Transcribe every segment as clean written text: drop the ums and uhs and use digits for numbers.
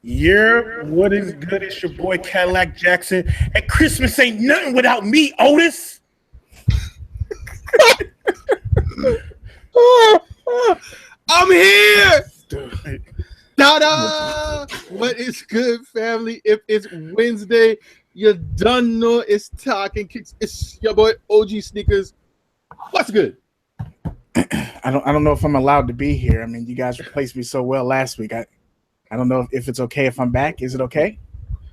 What is good? It's your boy Cadillac Jackson. And Christmas ain't nothing without me, Otis. I'm here. Ta-da! What is good, family? If it's Wednesday, you done know it's Talkin Kicks. It's your boy OGSneekerz. What's good? I don't know if I'm allowed to be here. I mean, you guys replaced me so well last week. I don't know if it's okay if I'm back. Is it okay?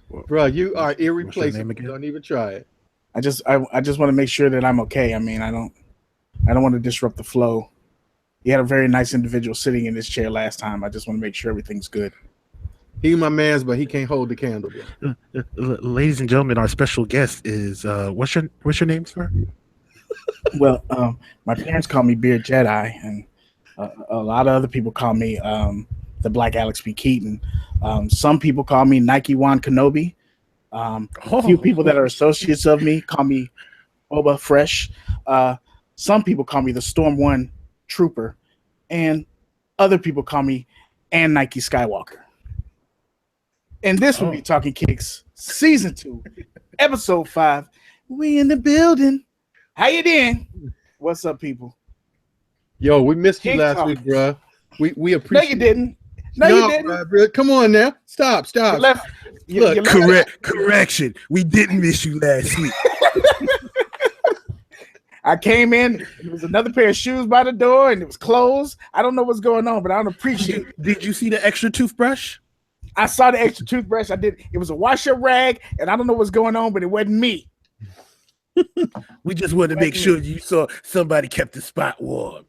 Bro, you are irreplaceable. Don't even try it. I just want to make sure that I'm okay. I mean, I don't want to disrupt the flow. You had a very nice individual sitting in this chair last time. I just want to make sure everything's good. He my man's, but he can't hold the candle. Ladies and gentlemen, our special guest is what's your name, sir? Well, my parents call me Beard Jedi, and a lot of other people call me the Black Alex P. Keaton. Some people call me Nike Wan Kenobi. A few people that are associates of me call me Boba Fresh. Some people call me the Storm One Trooper, and other people call me and Nike Skywalker. And this will be Talkin Kicks Season 2, Episode 5. We in the building. How you doing? What's up, people? Yo, we missed you last week, bro. We appreciate. No, you didn't. No, you didn't. Bro. Come on now. Stop. Look, correction. We didn't miss you last week. I came in, there was another pair of shoes by the door, and it was closed. I don't know what's going on, but I don't appreciate it. Did you see the extra toothbrush? I saw the extra toothbrush. I did. It was a wash-up rag, and I don't know what's going on, but it wasn't me. We just wanted to make sure you saw somebody kept the spot warm.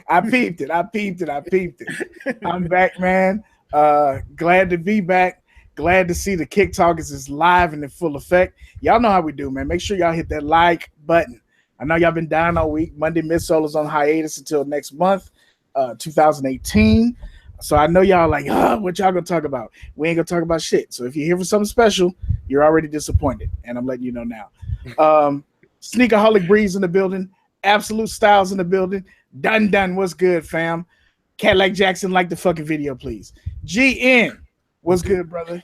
I peeped it. I'm back, man. Glad to be back. Glad to see the Kick Talkers is live and in full effect. Y'all know how we do, man. Make sure y'all hit that like button. I know y'all been down all week. Monday Midsole is on hiatus until next month, 2018. So I know y'all like, what y'all gonna talk about? We ain't gonna talk about shit. So if you're here for something special, you're already disappointed, and I'm letting you know now. Sneakerholic Breeze in the building. Absolute Styles in the building. Done. What's good, fam? Kadillac Jackson, like the fucking video, please. GN, what's good, brother?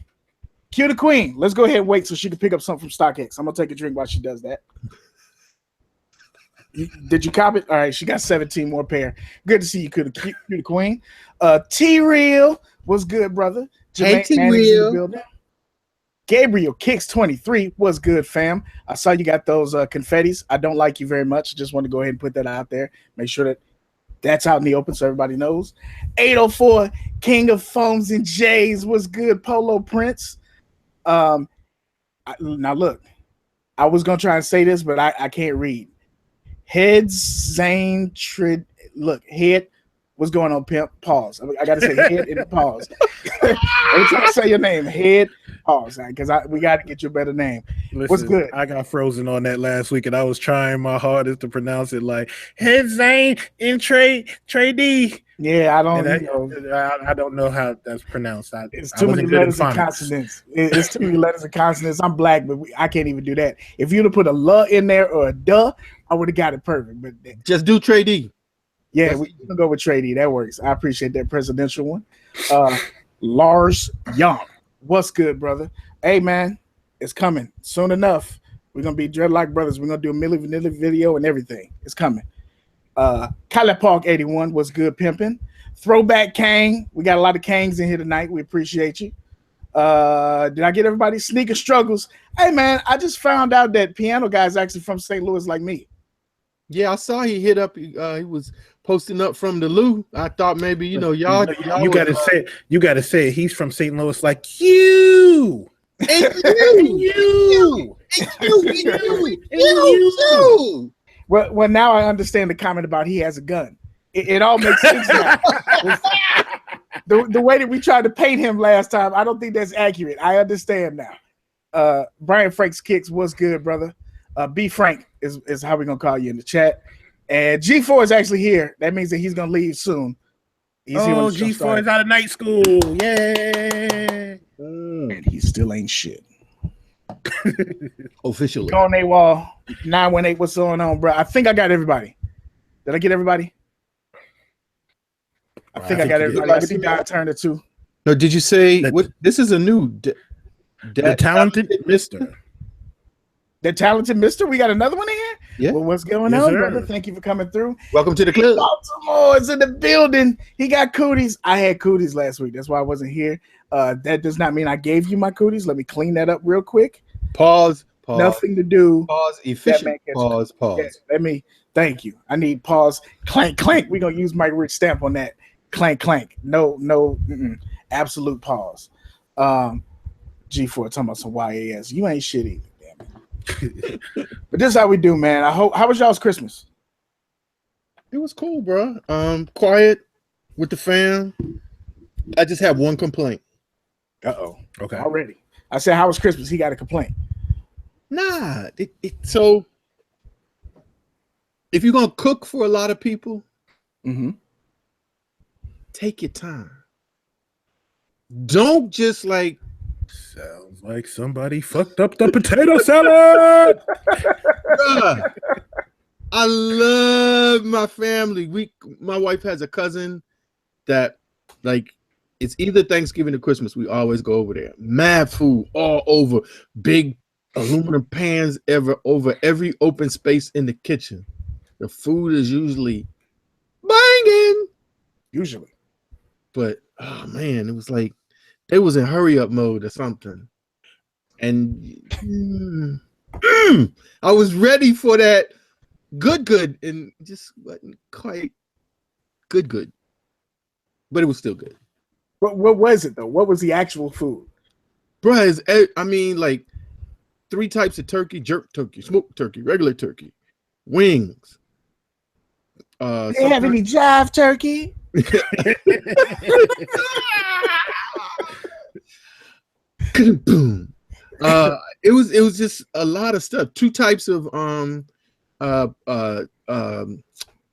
Cue the queen. Let's go ahead and wait so she can pick up something from StockX. I'm gonna take a drink while she does that. Did you cop it? All right, she got 17 more pair. Good to see you, Cue the queen. T-Real, what's good, brother? Hey, T-Real. Gabriel Kicks 23, what's good, fam? I saw you got those confettis. I don't like you very much. Just want to go ahead and put that out there. Make sure that that's out in the open so everybody knows. 804, King of Foams and J's, what's good, Polo Prince? Now look, I was going to try and say this, but I can't read. Head, what's going on, pimp? Pause. I got to say head and pause. Every time I say your name, head, pause, because we got to get you a better name. Listen, what's good? I got frozen on that last week, and I was trying my hardest to pronounce it like Head Zane in Trade D. Yeah, I don't know how that's pronounced. It's too many letters and consonants. It's too many letters and consonants. I'm black, but I can't even do that. If you'd have put a "l" in there or a "duh," I would have got it perfect. But just do Trade D. Yeah, we can go with Trade D. That works. I appreciate that presidential one. Lars Young, what's good, brother? Hey, man, it's coming soon enough. We're gonna be Dreadlock Brothers. We're gonna do a Milli Vanilli video and everything. It's coming. Kyle Park 81, what's good, pimping? Throwback Kang. We got a lot of Kangs in here tonight. We appreciate you. Did I get everybody? Sneaker Struggles. Hey, man, I just found out that Piano Guy's actually from St. Louis like me. Yeah, I saw he hit up. He was posting up from the Lou. I thought maybe you gotta say it. He's from St. Louis like you. You. Well, now I understand the comment about he has a gun. It all makes sense now. The way that we tried to paint him last time, I don't think that's accurate. I understand now. Brian Frank's Kicks, what's good, brother? B Frank is how we're gonna call you in the chat. And G4 is actually here. That means that he's gonna leave soon. G4 is out of night school. Yay! And he still ain't shit. Officially. Go on AWOL 918. What's going on, bro? I think I got everybody. Did I get everybody? I think I got everybody. I see Don Turner too. No, did you say That- what? This is a new the talented Mister. The talented Mister. We got another one in here. Yeah. Well, what's going Yes, on, sir. brother? Thank you for coming through. Welcome to the club. Baltimore is in the building. He got cooties. I had cooties last week. That's why I wasn't here. That does not mean I gave you my cooties. Let me clean that up real quick. Pause. Nothing to do. Pause. That man Efficient. gets- Pause. Yeah, let me. Thank you. I need pause. Clank, clank. We're gonna use Mike Rich stamp on that. Clank, clank. No. Absolute pause. G4 talking about some YAS. You ain't shit either. Damn it. But this is how we do, man. How was y'all's Christmas? It was cool, bro. Quiet with the fam. I just have one complaint. Uh-oh. Okay. Already. I said, how was Christmas? He got a complaint. Nah. So if you're gonna cook for a lot of people, Mm-hmm. take your time. Don't just like Sounds like somebody fucked up the potato salad. bruh, I love my family. My wife has a cousin that like it's either Thanksgiving or Christmas. We always go over there. Mad food all over, big aluminum pans over every open space in the kitchen. The food is usually banging, Usually. but oh man, it was like they was in hurry up mode or something. And I was ready for that good, and just wasn't quite good. But it was still good. What was it though? What was the actual food? Bruh, I mean, like 3 types of turkey: jerk turkey, smoked turkey, regular turkey, wings. They have any jive turkey? Boom. It was just a lot of stuff. 2 types of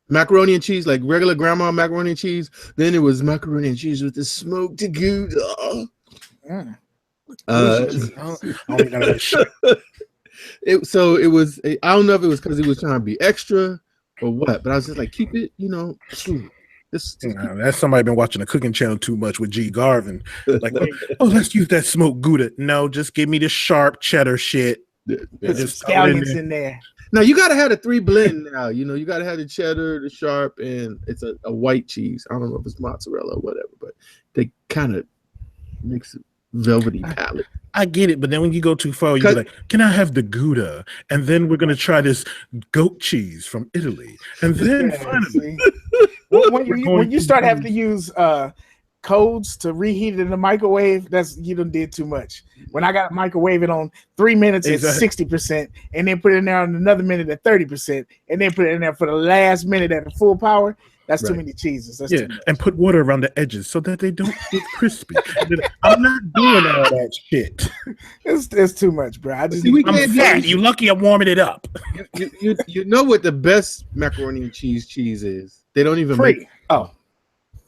macaroni and cheese, like regular grandma macaroni and cheese. Then it was macaroni and cheese with the smoked gouda. I don't think none of that shit. It was. I don't know if it was because he was trying to be extra or what, but I was just like, keep it, That's somebody been watching the cooking channel too much with G Garvin. Like, oh, let's use that smoked Gouda. No, just give me the sharp cheddar shit. Put some Just scallions in there. Now you gotta have the 3 blend now. You gotta have the cheddar, the sharp, and it's a white cheese. I don't know if it's mozzarella or whatever, but they kind of makes it velvety palate. I get it, but then when you go too far, you're like, can I have the Gouda? And then we're gonna try this goat cheese from Italy. And then finally, when you start having to use codes to reheat it in the microwave, you done did too much. When I got to microwave it on 3 minutes at 60%, and then put it in there on another minute at 30%, and then put it in there for the last minute at the full power, that's too many cheeses. That's too much. And put water around the edges so that they don't get crispy. I'm not doing all that shit. It's too much, bro. I'm fat. You lucky I'm warming it up. You know what the best macaroni and cheese is? They don't even free. Make. Oh,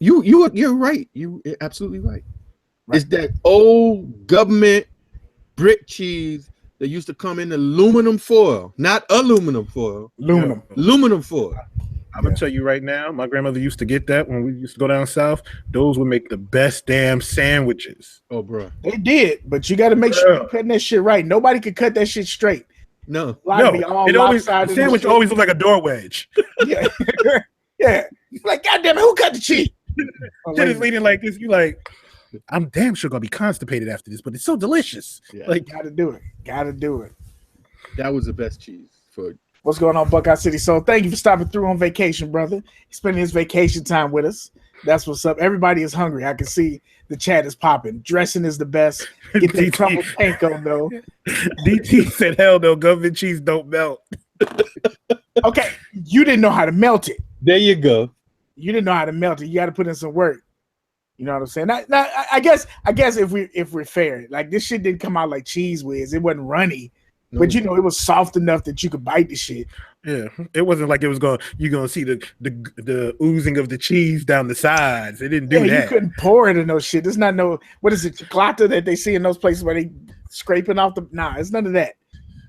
you're right. You're absolutely right. It's that old government brick cheese that used to come in aluminum foil, not aluminum foil. Aluminum foil. I'm gonna tell you right now, my grandmother used to get that when we used to go down south. Those would make the best damn sandwiches. Oh, bro, they did, but you got to make sure you're cutting that shit right. Nobody could cut that shit straight. No. The sandwich always looked like a door wedge. Yeah, yeah. Like, goddamn it, who cut the cheese? Shit is leaning like this. You like, I'm damn sure gonna be constipated after this, but it's so delicious. Yeah. Like, gotta do it. That was the best cheese for. What's going on, Buckeye City? So thank you for stopping through on vacation, brother. Spending his vacation time with us. That's what's up. Everybody is hungry. I can see the chat is popping. Dressing is the best. Get that truffle panko though. DT said, "Hell no, government cheese don't melt." Okay, you didn't know how to melt it. There you go. You didn't know how to melt it. You got to put in some work. You know what I'm saying? Now, I guess if we're fair, like this shit didn't come out like Cheese Whiz. It wasn't runny. No. But it was soft enough that you could bite the shit. Yeah, it wasn't like it was you're gonna see the oozing of the cheese down the sides. It didn't do that. You couldn't pour it in those shit. There's not what is it, chocolate that they see in those places where they scraping off the. Nah, it's none of that.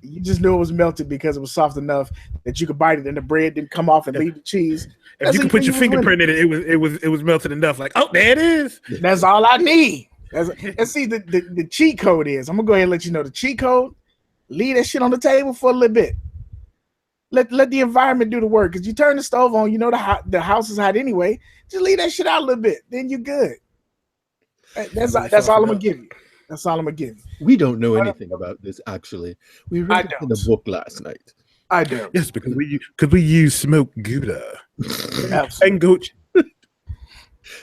You just knew it was melted because it was soft enough that you could bite it and the bread didn't come off and leave the cheese. If you could put your fingerprint in it, it was melted enough. Like, oh, there it is. That's all I need. And see, the cheat code is, I'm gonna go ahead and let you know the cheat code. Leave that shit on the table for a little bit. Let the environment do the work. Because you turn the stove on, you know the house is hot anyway. Just leave that shit out a little bit. Then you're good. That's all I'm gonna give you. That's all I'm gonna give you. We don't know anything about this, actually. We read it in the book last night. I do. Yes, because we use smoked Gouda and goat.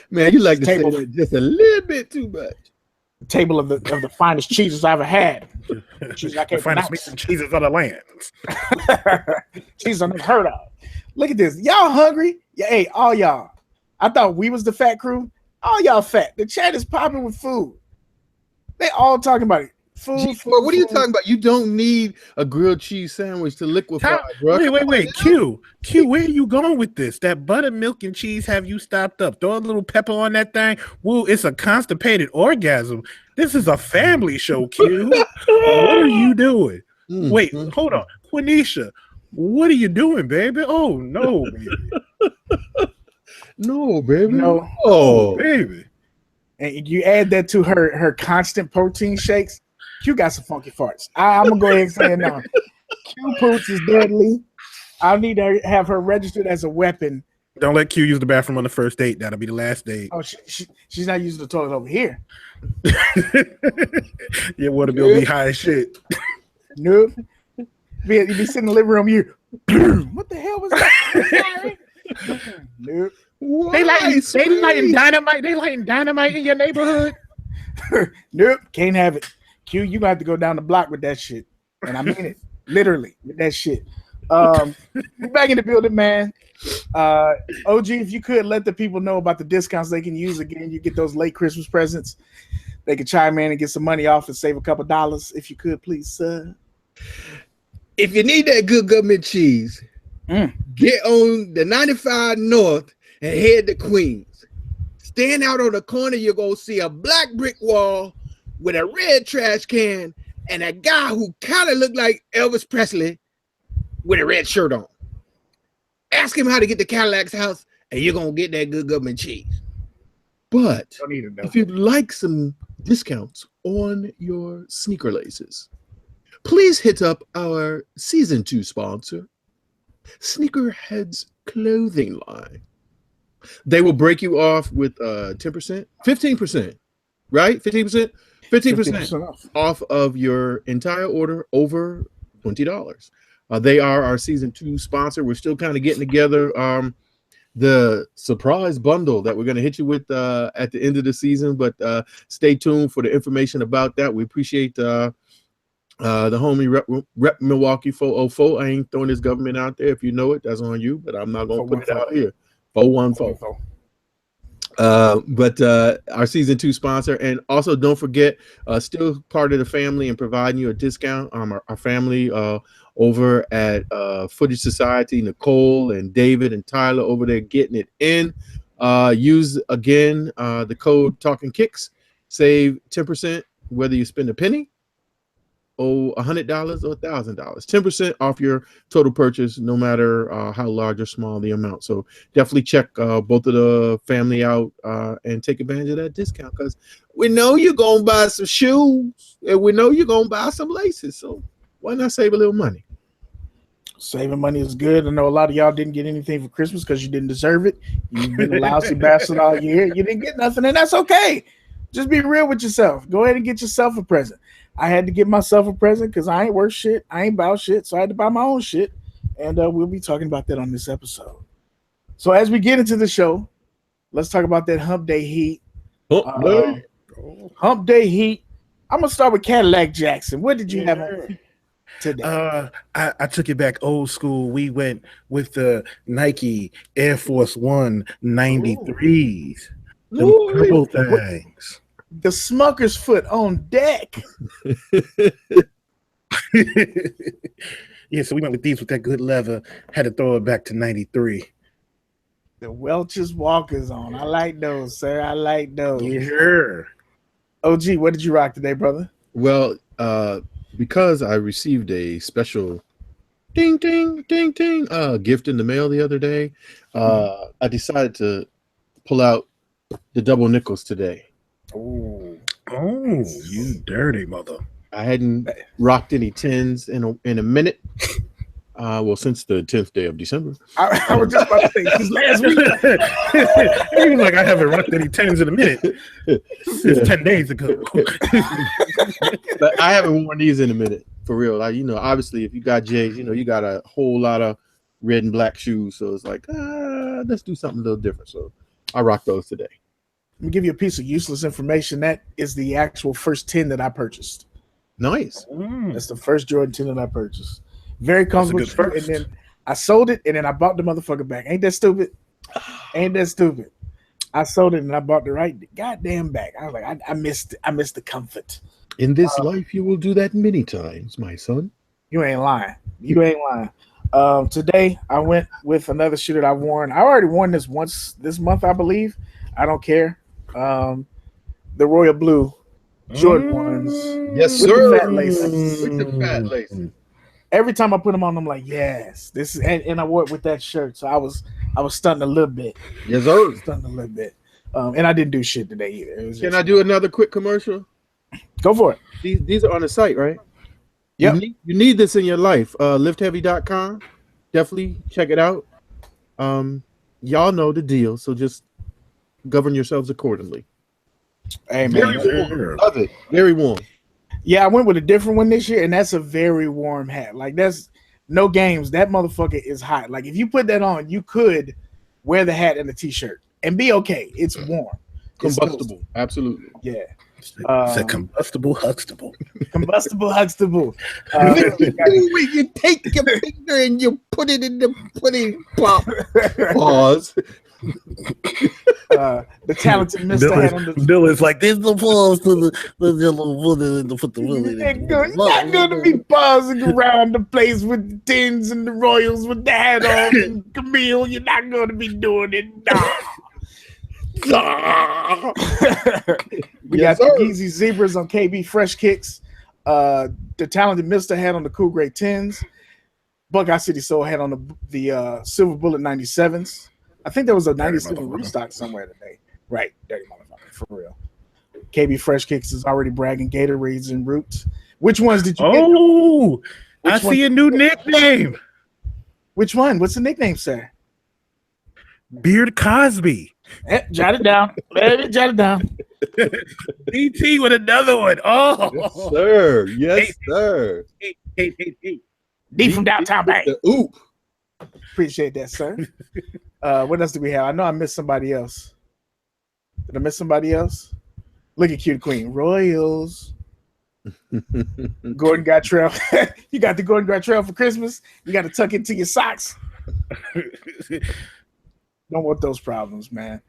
Man, you like to say that just a little bit too much. The table of the finest cheeses I've ever had. Cheese I can't finest meats and cheeses of the land. Cheese I've never heard of. Look at this. Y'all hungry? Yeah, hey, all y'all. I thought we was the fat crew. All y'all fat. The chat is popping with food. They all talking about it. Food. What are you talking about? You don't need a grilled cheese sandwich to liquefy. Wait. Q, where are you going with this? That buttermilk and cheese have you stopped up? Throw a little pepper on that thing. Woo, it's a constipated orgasm. This is a family show, Q. What are you doing? Wait, hold on. Quenisha, what are you doing, baby? Oh, no, baby. No, baby. No. Oh, baby. And you add that to her constant protein shakes. Q got some funky farts. I'm gonna go ahead and say it now. Q poops is deadly. I'll need to have her registered as a weapon. Don't let Q use the bathroom on the first date. That'll be the last date. Oh, she's not using the toilet over here. Your water bill be high as shit. Nope. You be sitting in the living room. You. What the hell was that? Nope. They lighting dynamite. They lighting dynamite in your neighborhood. Nope, can't have it. Q, you gonna have to go down the block with that shit, and I mean it literally with that shit. We're back in the building, man. OG, if you could let the people know about the discounts they can use again, you get those late Christmas presents. They can chime in and get some money off and save a couple dollars, if you could, please, sir. If you need that good government cheese, get on the 95 North and head to Queens. Stand out on the corner, you're going to see a black brick wall with a red trash can and a guy who kind of looked like Elvis Presley with a red shirt on. Ask him how to get to Cadillac's house and you're going to get that good government cheese. But if you'd like some discounts on your sneaker laces, please hit up our season 2 sponsor, SneakerHead's clothing line. They will break you off with 10%, 15%, right? 15%? 15% off of your entire order over $20. They are our season 2 sponsor. We're still kind of getting together the surprise bundle that we're going to hit you with at the end of the season, but stay tuned for the information about that. We appreciate the homie rep Milwaukee 404. I ain't throwing this government out there. If you know it, that's on you, but I'm not going to put it out here. 414. But our season 2 sponsor, and also don't forget, still part of the family and providing you a discount. Our family over at Footage Society, Nicole and David and Tyler over there getting it in. Use again the code Talkin Kicks, save 10% whether you spend a penny, $100 or $1,000. 10% off your total purchase, no matter how large or small the amount. So definitely check both of the family out and take advantage of that discount, because we know you're gonna buy some shoes and we know you're gonna buy some laces. So why not save a little money? Saving money is good. I know a lot of y'all didn't get anything for Christmas because you didn't deserve it. You've been a lousy bastard all year. You didn't get nothing, and that's okay. Just be real with yourself. Go ahead and get yourself a present. I had to get myself a present because I ain't worth shit. I ain't about shit. So I had to buy my own shit. And we'll be talking about that on this episode. So as we get into the show, let's talk about that hump day heat. Hump day heat. I'm going to start with Kadillac Jackson. What did you have on today? I took it back old school. We went with the Nike Air Force One 93s. Them purple things. The smucker's foot on deck. Yeah, so we went with these with that good leather. Had to throw it back to 93. The Welch's Walkers on. I like those, sir. I like those. Yeah. OG, what did you rock today, brother? Well, because I received a special ding ding ding ding gift in the mail the other day, I decided to pull out the double nickels today. Oh, you dirty mother! I hadn't rocked any 10s in a minute. Well, since the 10th day of December. I was just about to say this last week. He was like, I haven't rocked any 10s in a minute. It's 10 days ago. But I haven't worn these in a minute, for real. Like, obviously, if you got J's, you got a whole lot of red and black shoes. So it's like, let's do something a little different. So I rock those today. Let me give you a piece of useless information. That is the actual first 10 that I purchased. Nice. That's the first Jordan 10 that I purchased. Very comfortable. And then I sold it, and then I bought the motherfucker back. Ain't that stupid? Ain't that stupid? I sold it, and I bought the right goddamn back. I was like, I missed the comfort. In this life, you will do that many times, my son. You ain't lying. You ain't lying. Today, I went with another shoe that I've worn. I already worn this once this month, I believe. I don't care. The royal blue Jordan ones. Yes, with sir. the fat laces. With the fat laces. Every time I put them on, I'm like, yes, this is, and I wore it with that shirt, so I was stunned a little bit. Yes, sir. Stunned a little bit, and I didn't do shit today either. Can I do another quick commercial? Go for it. These are on the site, right? Yep. You need this in your life. Liftheavy.com. Definitely check it out. Y'all know the deal, so just govern yourselves accordingly. Hey, man. Very warm. Love it. Very warm. Yeah, I went with a different one this year, and that's a very warm hat. Like, that's no games. That motherfucker is hot. Like, if you put that on, you could wear the hat and the t-shirt and be okay. It's warm. Combustible. Absolutely. Yeah. It's a combustible Huxtable. Combustible Huxtable. You take your finger and you put it in the pudding pop. Pause. The talented Mr. Hat on the Dylan's like, there's no pause to the yellow wood and put the wood in. You're not going to be pausing around the place with the tins and the royals with the hat on. And Camille, you're not going to be doing it. Nah. We got the Yeezy Zebras on KB Fresh Kicks. The talented Mr. Hat on the Cool Grey 10s. Buckeye City Soul Hat on the Silver Bullet 97s. I think there was a 97 restock somewhere today. Right. Dirty motherfucker. For real. KB Fresh Kicks is already bragging Gatorades and Roots. Which ones did you get? Oh, I see a new nickname. Which one? What's the nickname, sir? Beard Cosby. Jot it down. Jot it down. DT with another one. Oh, yes, sir. Yes, sir. Hey. D from downtown Bay. Oop. Appreciate that, sir. What else do we have? I know I missed somebody else. Did I miss somebody else? Look at Cute Queen. Royals. Gordon Gartrell. You got the Gordon Gartrell for Christmas. You got to tuck into your socks. Don't want those problems, man.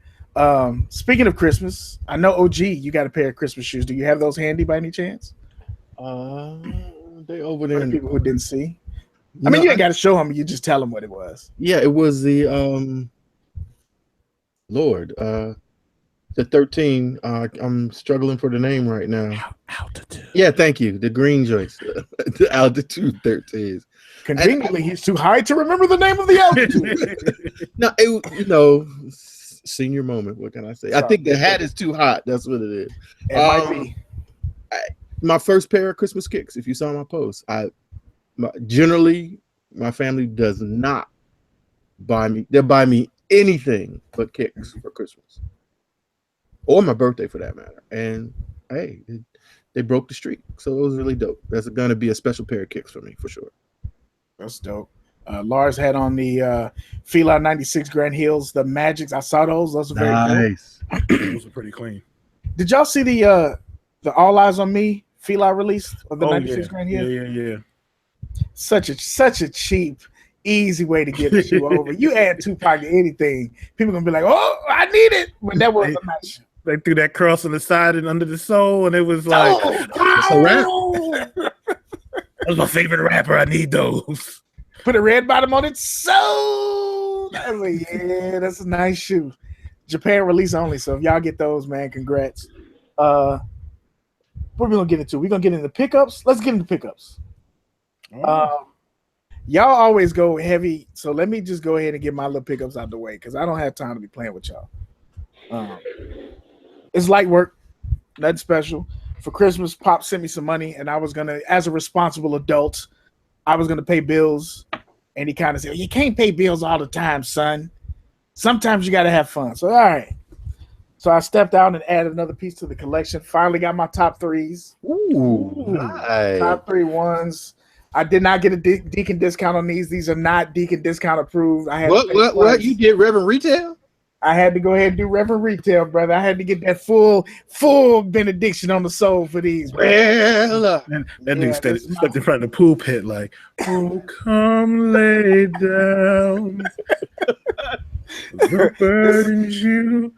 Speaking of Christmas, I know OG, you got a pair of Christmas shoes. Do you have those handy by any chance? They over there. For the people who didn't see. I mean, you ain't got to show them. You just tell them what it was. Yeah, it was the the 13. I'm struggling for the name right now. Altitude. Yeah, thank you. The green joints, the Altitude 13s. Conveniently, he's too high to remember the name of the altitude. No, senior moment. What can I say? I think the hat is too hot. That's what it is. It might be. My first pair of Christmas kicks. If you saw my post, generally my family does not buy me. They'll buy me anything but kicks for Christmas or my birthday, for that matter. And hey, they broke the streak, so it was really dope. That's gonna be a special pair of kicks for me for sure. That's dope. Lars had on the Fila 96 Grand Hills, the Magics. I saw those. Those are very nice. Those are pretty clean. Did y'all see the All Eyes on Me Fila release of the 96 Grand Hills? Yeah. Such a cheap, easy way to get the shoe over. You add Tupac to anything, people gonna be like, "Oh, I need it," but that was a nice shoe. They threw that cross on the side and under the sole, and it was like, It's a wrap. That's my favorite rapper. I need those. Put a red bottom on it. So I was like, yeah, that's a nice shoe. Japan release only. So if y'all get those, man, congrats. What what are we gonna get into? We're gonna get into pickups. Let's get into pickups. Y'all always go heavy, so let me just go ahead and get my little pickups out the way because I don't have time to be playing with y'all. It's light work, nothing special. For Christmas, Pop sent me some money, and I was gonna, as a responsible adult, I was gonna pay bills. And he kind of said, "You can't pay bills all the time, son. Sometimes you gotta have fun." So all right. So I stepped out and added another piece to the collection. Finally got my top threes. Ooh, nice. Top 3 ones. I did not get a Deacon discount on these. These are not Deacon discount approved. I had what? You did Reverend Retail? I had to go ahead and do Reverend Retail, brother. I had to get that full benediction on the soul for these. Well, that dude stepped in front of the pool pit like, "Oh, come lay down the burdens you."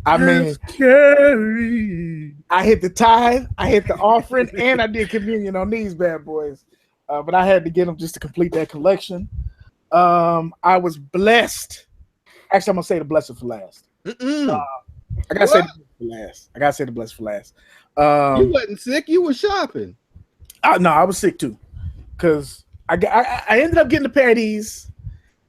I mean, carry. I hit the tithe, I hit the offering, and I did communion on these bad boys. But I had to get them just to complete that collection. I was blessed. Actually, I'm gonna say the blessing for last. I gotta say the blessing for last. You wasn't sick. You were shopping. No, I was sick too, because I ended up getting a pair of these.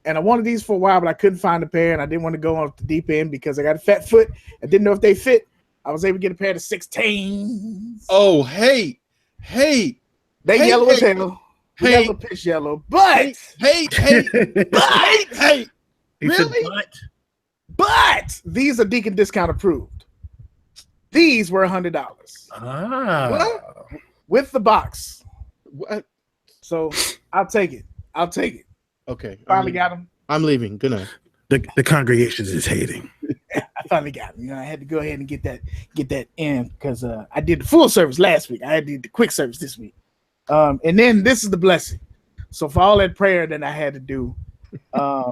And I wanted these for a while, but I couldn't find a pair, and I didn't want to go off the deep end because I got a fat foot. I didn't know if they fit. I was able to get a pair of 16s. Oh, hey. They yellow as hell. Yellow, pitch yellow. But Really? But these are Deacon discount approved. These were $100. What? With the box. What? So I'll take it. Okay. Finally got them. I'm leaving. Good night. The congregation is hating. I finally got them. I had to go ahead and get that in because I did the full service last week. I had to do the quick service this week. And then this is the blessing. So for all that prayer that I had to do, I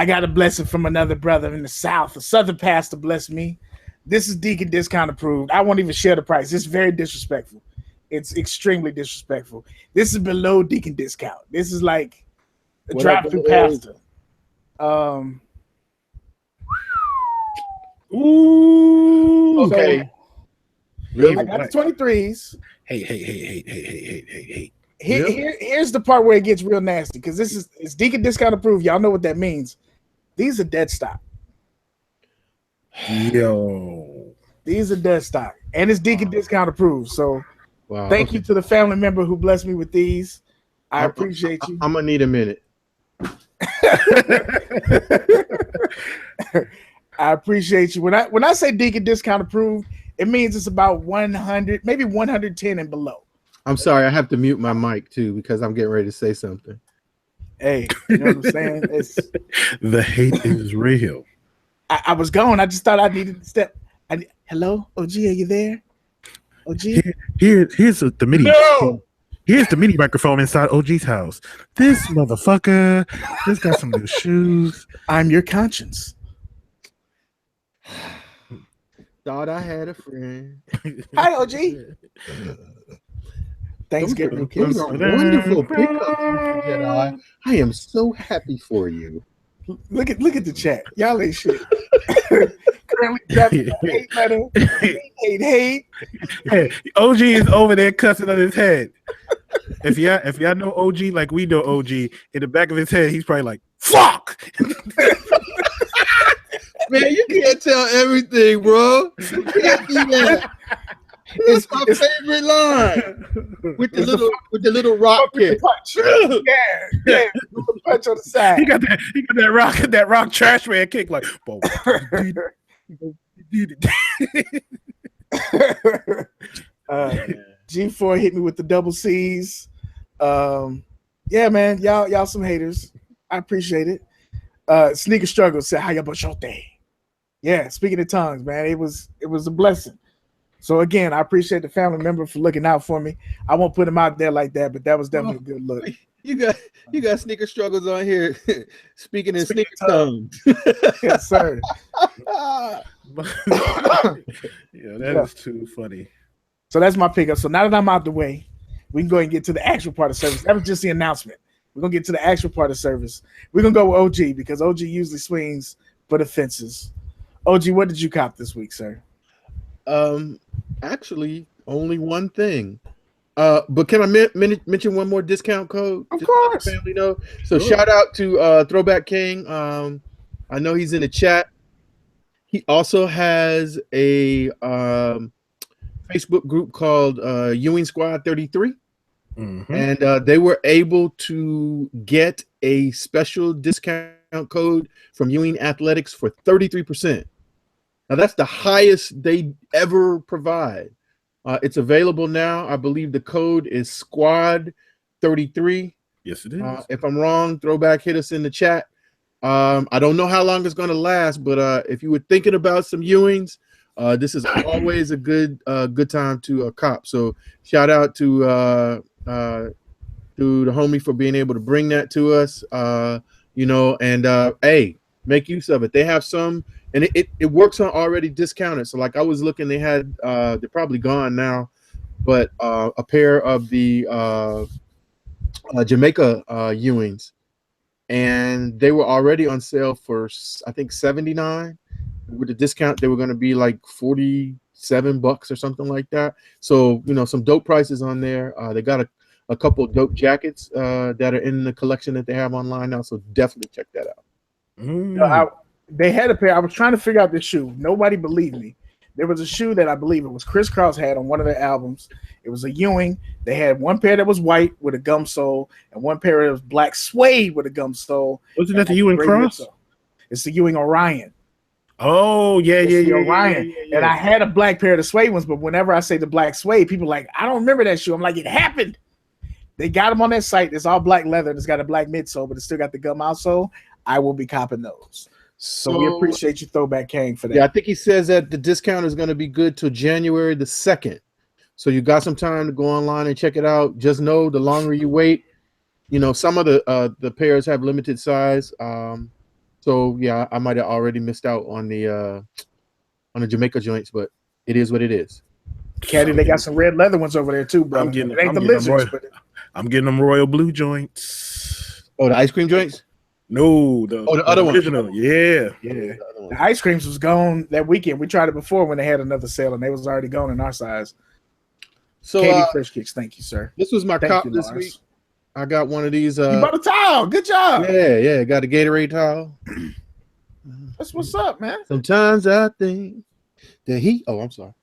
got a blessing from another brother in the South. A Southern pastor blessed me. This is Deacon discount approved. I won't even share the price. It's very disrespectful. It's extremely disrespectful. This is below Deacon discount. This is like a drive-through pastor. Ooh. Okay. So, really? I got the 23s. Hey. Here's the part where it gets real nasty because it's Deacon discount approved. Y'all know what that means. These are dead stock. Yo. These are dead stock. And it's Deacon discount approved. So thank you to the family member who blessed me with these. I appreciate you. I'm gonna need a minute. I appreciate you. When I say Deacon discount approved, it means it's about 100, maybe 110 and below. I'm sorry, I have to mute my mic too because I'm getting ready to say something. Hey, you know what I'm saying? The hate is real. I was gone. I just thought I needed to step. Hello, OG, are you there? OG? Here's the mini. No! Here's the mini microphone inside OG's house. This motherfucker just got some new shoes. I'm your conscience. Thought I had a friend. Hi, OG. Thanksgiving. Those are wonderful pickups, Jedi. I am so happy for you. Look at the chat. Y'all ain't shit. Currently hate letter. Hate. Hey, OG is over there cussing on his head. If y'all know OG like we know OG, in the back of his head, he's probably like, "Fuck." Man, you can't tell everything, bro. You can't do that. It's my favorite line with the little rock kick. Punch. Yeah, with the punch on the side. He got that rock trash man kick like. G4 hit me with the double C's. Yeah, man, y'all some haters. I appreciate it. Sneaker Struggle said, "How about your day?" Yeah, speaking of tongues, man, it was a blessing. So again, I appreciate the family member for looking out for me. I won't put him out there like that, but that was definitely a good look. You got Sneaker Struggles on here speaking in sneaker tongues. Yes, sir. That is too funny. So that's my pickup. So now that I'm out the way, we can go and get to the actual part of service. That was just the announcement. We're gonna get to the actual part of service. We're gonna go with OG because OG usually swings for the fences. OG, what did you cop this week, sir? actually only one thing. But can I mention one more discount code? Of Just to let course. the family know. So Sure. shout out to Throwback King. I know he's in the chat. He also has a Facebook group called Ewing Squad 33. Mhm. And they were able to get a special discount code from Ewing Athletics for 33%. Now that's the highest they ever provide. It's available now. I believe the code is Squad 33. Yes, it is. If I'm wrong, Throwback, hit us in the chat. I don't know how long it's going to last, but if you were thinking about some Ewings, this is always a good time to cop. So shout out to the homie for being able to bring that to us. Hey, make use of it. They have some, and it works on already discounted. So like I was looking, they had they're probably gone now, but a pair of the Jamaica Ewings, and they were already on sale for I think $79. With the discount, they were going to be like $47 or something like that. So some dope prices on there. They got a couple of dope jackets that are in the collection that they have online now. So definitely check that out. They had a pair. I was trying to figure out this shoe. Nobody believed me. There was a shoe that I believe it was Criss Cross had on one of their albums. It was a Ewing. They had one pair that was white with a gum sole and one pair that was black suede with a gum sole. Wasn't that the Ewing Cross? It's the Ewing Orion. Oh, yeah. Orion. And I had a black pair of the suede ones, but whenever I say the black suede, people are like, I don't remember that shoe. I'm like, it happened. They got them on that site. It's all black leather. It's got a black midsole, but it's still got the gum outsole. I will be copping those. So we appreciate you, Throwback King, for that. Yeah, I think he says that the discount is going to be good till January the 2nd. So you got some time to go online and check it out. Just know the longer you wait, some of the pairs have limited size. So yeah, I might have already missed out on the Jamaica joints, but it is what it is. Caddy, they got some red leather ones over there too, bro. I'm getting them royal blue joints. Oh, the ice cream joints? No, the other one. Yeah. The ice creams was gone that weekend. We tried it before when they had another sale, and they was already gone in our size. So, Katie Fresh Kicks, thank you, sir. This was my cop this week. I got one of these. You bought a towel. Good job. Yeah. Got a Gatorade towel. That's what's up, man. Sometimes I think that he. Oh, I'm sorry.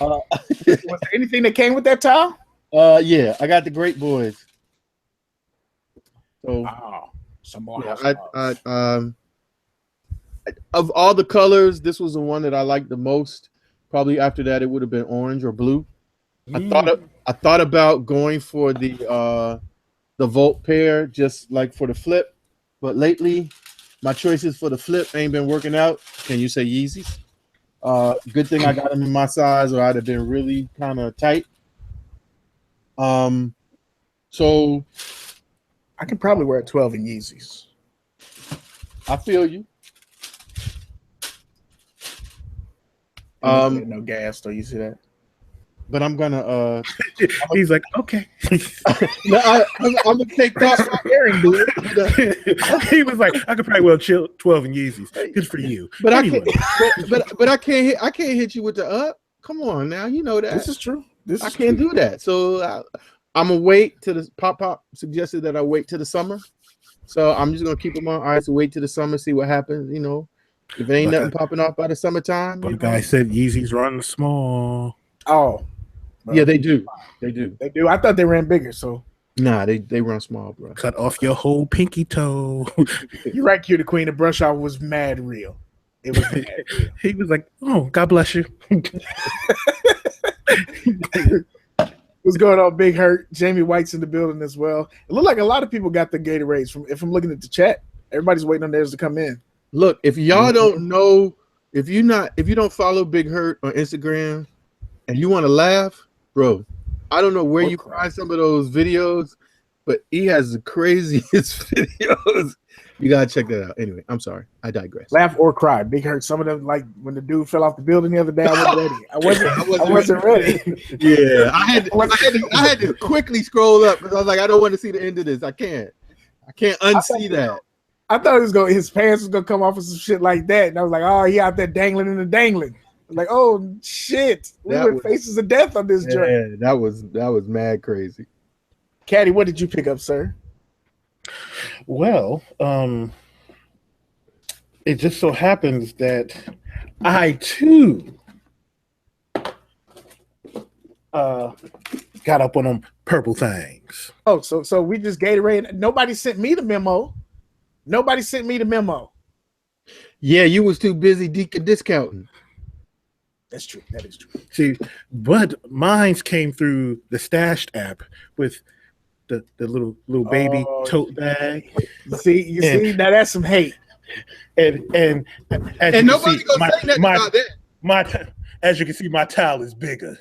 Was there anything that came with that towel? Yeah, I got the Great Boys. So, some more. Yeah, of all the colors, this was the one that I liked the most. Probably after that, it would have been orange or blue. I thought about going for the Volt pair, just like for the flip, but lately my choices for the flip ain't been working out. Can you say Yeezys? Good thing I got them in my size, or I'd have been really kind of tight. So I can probably wear 12 in Yeezys. I feel you. No gas, though. You see that? But I'm gonna. He's like, okay. No, I'm gonna take that off my earring, dude. He was like, I could probably well chill 12 in Yeezys. Good for you. But anyway. I can't hit you with the up. Come on now, you know that. This is true. I can't do that. So I'm gonna wait till the Pop suggested that I wait till the summer. So I'm just gonna keep them on ice and wait till the summer, see what happens. If ain't nothing popping off by the summertime. But the guy said Yeezys run small. Oh. Yeah, they do. They do. I thought they ran bigger, so. Nah, they run small, bro. Cut off your whole pinky toe. You're right, Q. The Queen. The brush off was mad real. It was mad real. He was like, oh, God bless you. What's going on, Big Hurt? Jamie White's in the building as well. It looked like a lot of people got the Gatorades. If I'm looking at the chat, everybody's waiting on theirs to come in. Look, if y'all don't know, if you don't follow Big Hurt on Instagram and you want to laugh, bro, I don't know where you find some of those videos, but he has the craziest videos. You gotta check that out. Anyway, I'm sorry, I digress. Laugh or cry. Big Hurt. Some of them, like when the dude fell off the building the other day, I wasn't ready. Yeah, I had to quickly scroll up because I was like, I don't want to see the end of this. I can't unsee that. I thought his pants was gonna come off of some shit like that, and I was like, oh, he out there dangling in the dangling. Like, oh shit, we were faces of death on this joint. Yeah, that was mad crazy. Caddy, what did you pick up, sir? Well, it just so happens that I too got up on them purple things. Oh, so we just Gatorade. Nobody sent me the memo. Yeah, you was too busy discounting. That's true. That is true. See, but mine came through the Stashed app with the little baby tote bag. You see, now that's some hate. And nobody gonna say nothing about that. As you can see, my towel is bigger.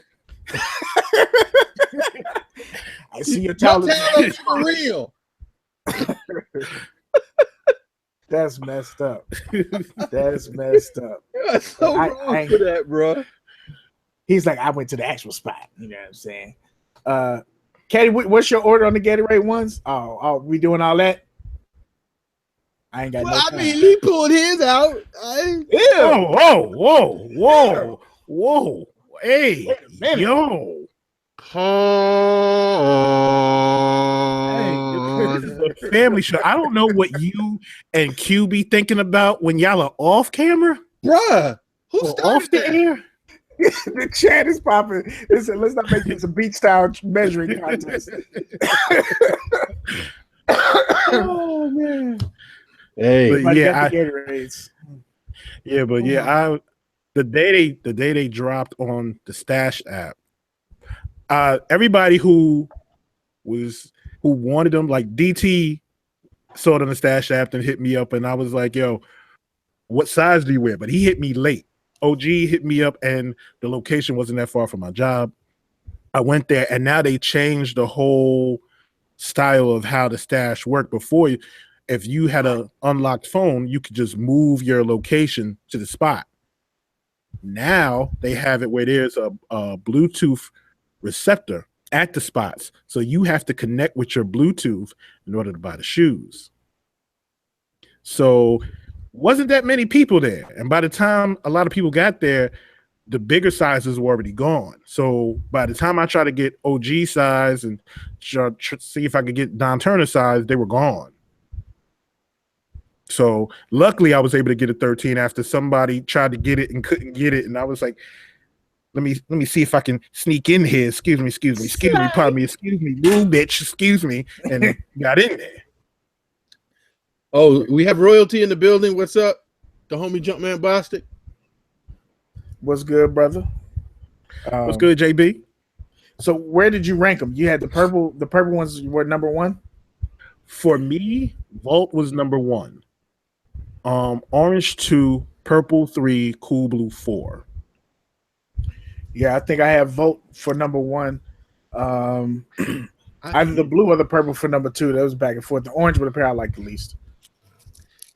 I see your towel is for real. That's messed up. That's messed up. You're so wrong for that, bro. He's like, I went to the actual spot. You know what I'm saying? Katie, what's your order on the Gatorade ones? Oh, we doing all that? I ain't got no time. I mean, he pulled his out. Whoa. Hey, yo. This is a family show. I don't know what you and Q be thinking about when y'all are off camera. Bruh, who started off the air? The chat is popping. Listen, let's not make this a beach style measuring contest. Oh man. Hey, but the day they dropped on the Stash app, everybody who wanted them, like DT, saw it on the Stash app and hit me up, and I was like, yo, what size do you wear? But he hit me late. OG hit me up, and the location wasn't that far from my job. I went there, and now they changed the whole style of how the Stash worked. Before, if you had an unlocked phone, you could just move your location to the spot. Now they have it where there's a Bluetooth receptor at the spots, so you have to connect with your Bluetooth in order to buy the shoes. So wasn't that many people there, and by the time a lot of people got there, the bigger sizes were already gone. So by the time I tried to get OG size and see if I could get Don Turner size, they were gone. So luckily I was able to get a 13 after somebody tried to get it and couldn't get it, and I was like, let me see if I can sneak in here. Excuse me, pardon me, excuse me, little bitch, excuse me, and got in there. Oh, we have royalty in the building. What's up? The homie Jumpman Bostic. What's good, brother? What's good, JB? So where did you rank them? You had the purple ones were number one? For me, Vault was number one. Orange 2, purple 3, cool blue 4. Yeah, I think I have Vault for number one. Either the blue or the purple for number 2. That was back and forth. The orange were the pair I liked the least.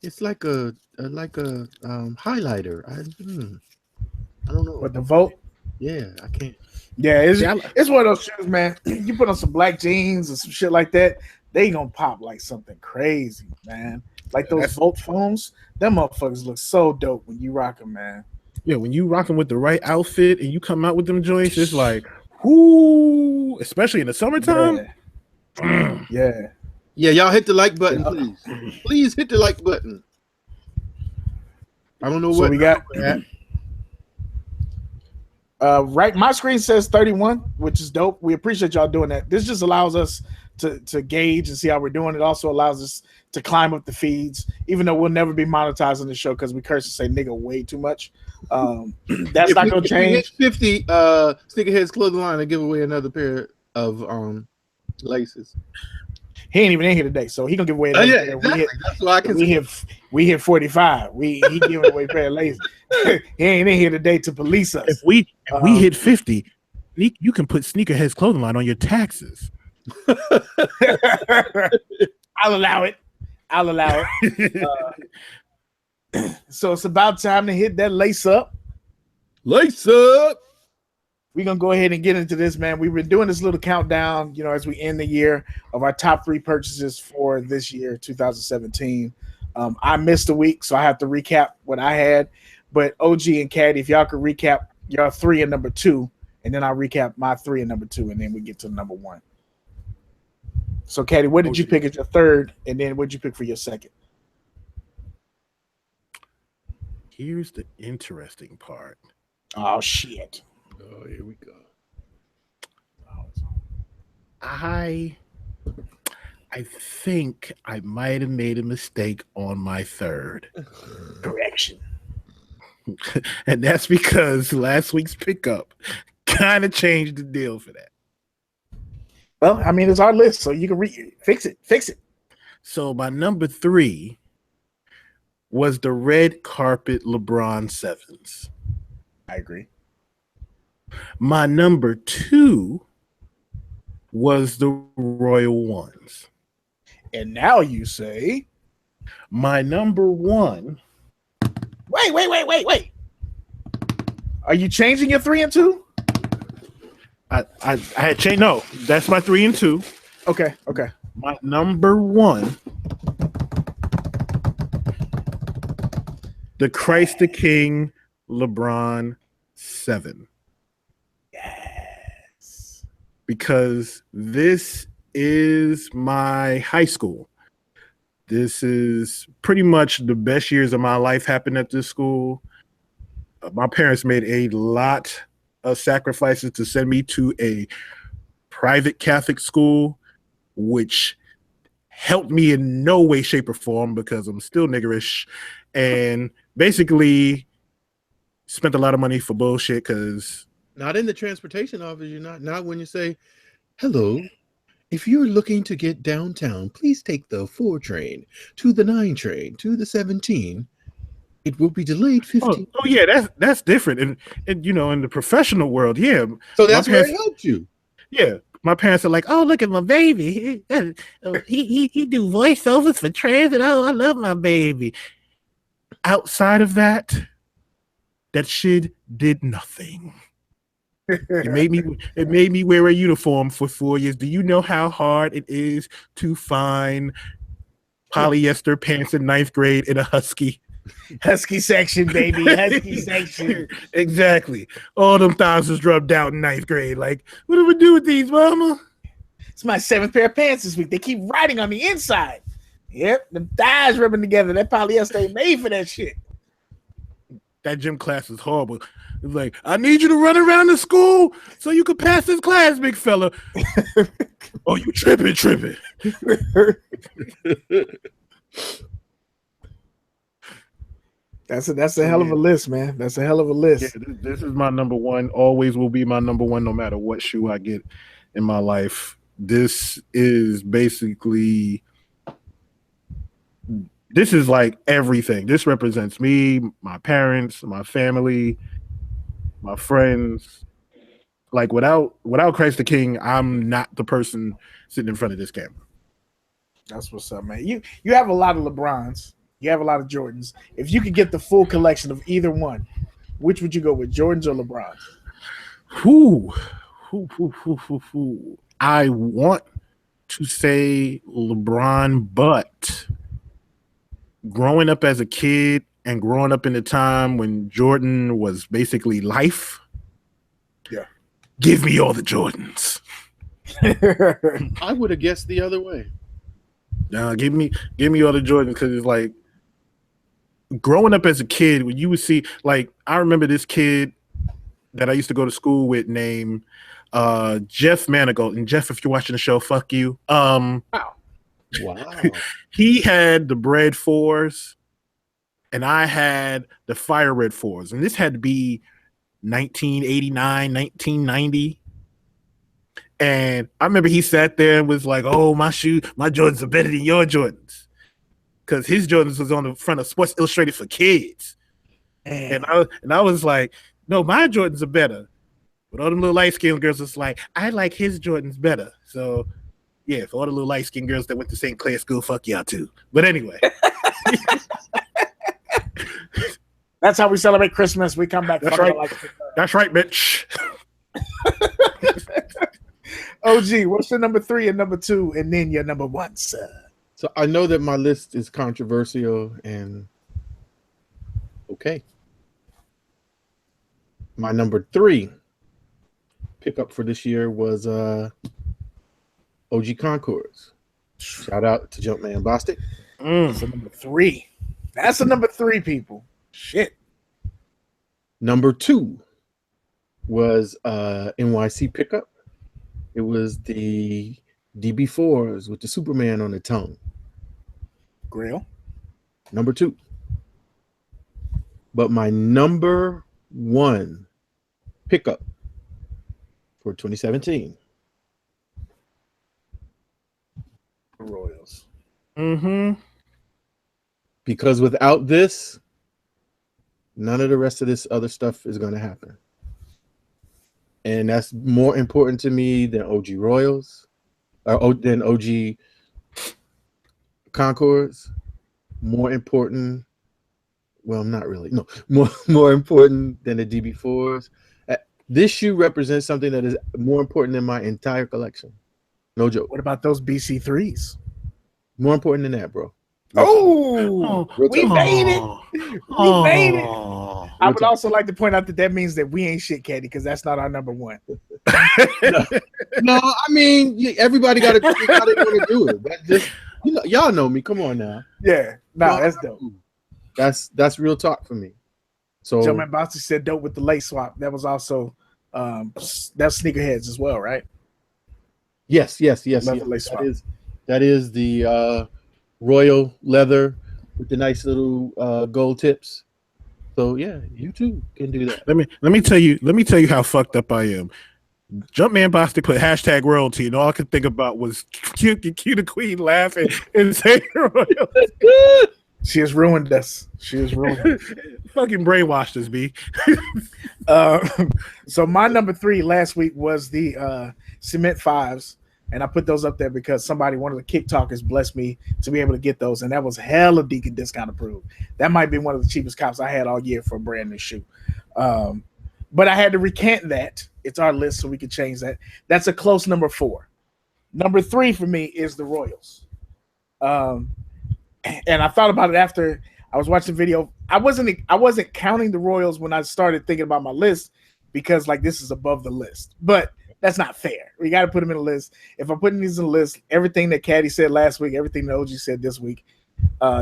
It's like a highlighter. I don't know. But the Vault? Yeah, I can't. Yeah, it's one of those shoes, man. You put on some black jeans and some shit like that, they gonna pop like something crazy, man. Like those Volt phones, them motherfuckers look so dope when you rock them, man. Yeah, when you rock them with the right outfit and you come out with them joints, it's like, whoo, especially in the summertime. Yeah. Yeah, y'all hit the like button, please. Please hit the like button. I don't know what we got. Right, my screen says 31, which is dope. We appreciate y'all doing that. This just allows us to gauge and see how we're doing. It also allows us to climb up the feeds, even though we'll never be monetized on the show because we curse and say nigga way too much. That's not gonna change. 50 SneakerHead's clothing line and give away another pair of laces. He ain't even in here today, so he gonna give away. Exactly. That's why I can. We hit 45. He giving away a pair of laces. He ain't in here today to police us. If we hit 50, you can put SneakerHead's clothing line on your taxes. I'll allow it. So it's about time to hit that lace up. Lace up. We're going to go ahead and get into this, man. We've been doing this little countdown, as we end the year of our top 3 purchases for this year, 2017. I missed a week, so I have to recap what I had. But OG and Caddy, if y'all could recap your 3 and number 2, and then I'll recap my 3 and number 2, and then we get to number 1. So, Caddy, what did you pick as your 3rd, and then what did you pick for your 2nd? Here's the interesting part. Oh shit! Oh, here we go. I think I might have made a mistake on my 3rd. Correction. And that's because last week's pickup kind of changed the deal for that. Well, I mean, it's our list, so you can fix it. So my number 3 was the red carpet LeBron 7s. I agree. My number 2 was the Royal Ones. And now you say my number 1. Wait. Are you changing your 3 and 2? I had changed. No, that's my 3 and 2. Okay. My number 1, the Christ the King LeBron 7. Yes. Because this is my high school. This is pretty much the best years of my life happened at this school. My parents made a lot of sacrifices to send me to a private Catholic school, which helped me in no way, shape, or form because I'm still niggerish, and basically spent a lot of money for bullshit. Because not in the transportation office, you're not when you say, hello, if you're looking to get downtown, please take the 4 train to the 9 train to the 17. It will be delayed 15. Oh yeah, that's different. And you know, in the professional world, yeah. So that's where it helped you. Yeah. My parents are like, oh, look at my baby. He do voiceovers for transit. Oh, I love my baby. Outside of that shit did nothing. It made me wear a uniform for 4 years. Do you know how hard it is to find polyester pants in 9th grade in a Husky? Husky section, baby. Husky section. Exactly. All them thighs was rubbed out in 9th grade. Like, what do we do with these, mama? It's my 7th pair of pants this week. They keep writing on the inside. Yep, the thighs rubbing together. That polyester ain't made for that shit. That gym class is horrible. It's like, I need you to run around the school so you can pass this class, big fella. Oh, you tripping. That's a hell of a list, man. That's a hell of a list. Yeah, this is my number 1. Always will be my number 1, no matter what shoe I get in my life. This is basically, this is like everything. This represents me, my parents, my family, my friends. Like without Christ the King, I'm not the person sitting in front of this camera. That's what's up, man. You have a lot of LeBrons. You have a lot of Jordans. If you could get the full collection of either one, which would you go with, Jordans or LeBrons? I want to say LeBron, but growing up as a kid and growing up in the time when Jordan was basically life, yeah, give me all the Jordans. I would have guessed the other way. No, give me all the Jordans, because it's like, growing up as a kid, when you would see, like, I remember this kid that I used to go to school with named Jeff Manigault. And Jeff, if you're watching the show, fuck you. Wow. He had the Bread 4s, and I had the Fire Red 4s. And this had to be 1989, 1990. And I remember he sat there and was like, oh, my Jordans are better than your Jordans. Because his Jordans was on the front of Sports Illustrated for kids. And I was like, no, my Jordans are better. But all them little light-skinned girls was like, I like his Jordans better. So, yeah, for all the little light-skinned girls that went to St. Clair School, fuck y'all too. But anyway. That's how we celebrate Christmas. We come back. That's right. That's right, bitch. OG, what's your number 3 and number 2, and then your number 1, sir? So I know that my list is controversial and okay. My number 3 pickup for this year was OG Concords. Shout out to Jumpman Bostic. That's the number 3. That's the number 3, people. Shit. Number 2 was NYC pickup. It was the DB4s with the Superman on the tongue. Grill. Number 2. But my number 1 pickup for 2017. Royals. Because without this, none of the rest of this other stuff is going to happen. And that's more important to me than OG Royals or than OG Concords. More important. Well, not really. No, more important than the DB4s. This shoe represents something that is more important than my entire collection. No joke. What about those BC3s? More important than that, bro. We made it. We made it. I would also like to point out that means that we ain't shit, Caddy, because that's not our number 1. No, I mean everybody got to how they want to do it. That just y'all know me. Come on now. Yeah, that's dope. That's real talk for me. So Jumpman Boston said dope with the lace swap. That was also that's SneakerHeads as well, right? Yes. That is the royal leather with the nice little gold tips. So yeah, you too can do that. Let me tell you how fucked up I am. Jumpman Bostic put hashtag royalty, and all I could think about was cute the queen laughing and saying royalty. She has ruined us. Fucking brainwashed us, B. So my number 3 last week was the Cement 5s, and I put those up there because one of the Kick Talkers blessed me to be able to get those, and that was hella Deacon discount approved. That might be one of the cheapest cops I had all year for a brand new shoe. But I had to recant that. It's our list, so we could change that. That's a close number 4. Number 3 for me is the Royals. And I thought about it after I was watching the video. I wasn't counting the Royals when I started thinking about my list because like this is above the list. But that's not fair. We got to put them in a list. If I'm putting these in a list, everything that Caddy said last week, everything that OG said this week,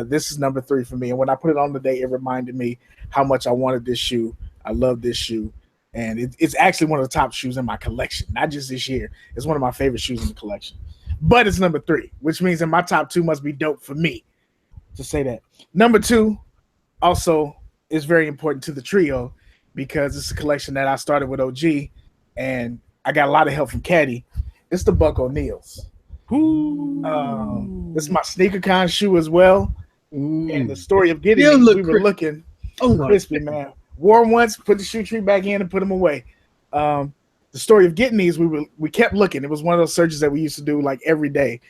this is number 3 for me. And when I put it on today, it reminded me how much I wanted this shoe. I love this shoe. And it's actually one of the top shoes in my collection, not just this year. It's one of my favorite shoes in the collection. But it's number 3, which means that my top 2 must be dope for me to say that. Number 2 also is very important to the trio because it's a collection that I started with OG and I got a lot of help from Caddy. It's the Buck O'Neills. This is my SneakerCon shoe as well. And the story of getting it, we were looking crispy, man. Wore them once, put the shoe tree back in and put them away. The story of getting these, we kept looking. It was one of those searches that we used to do like every day.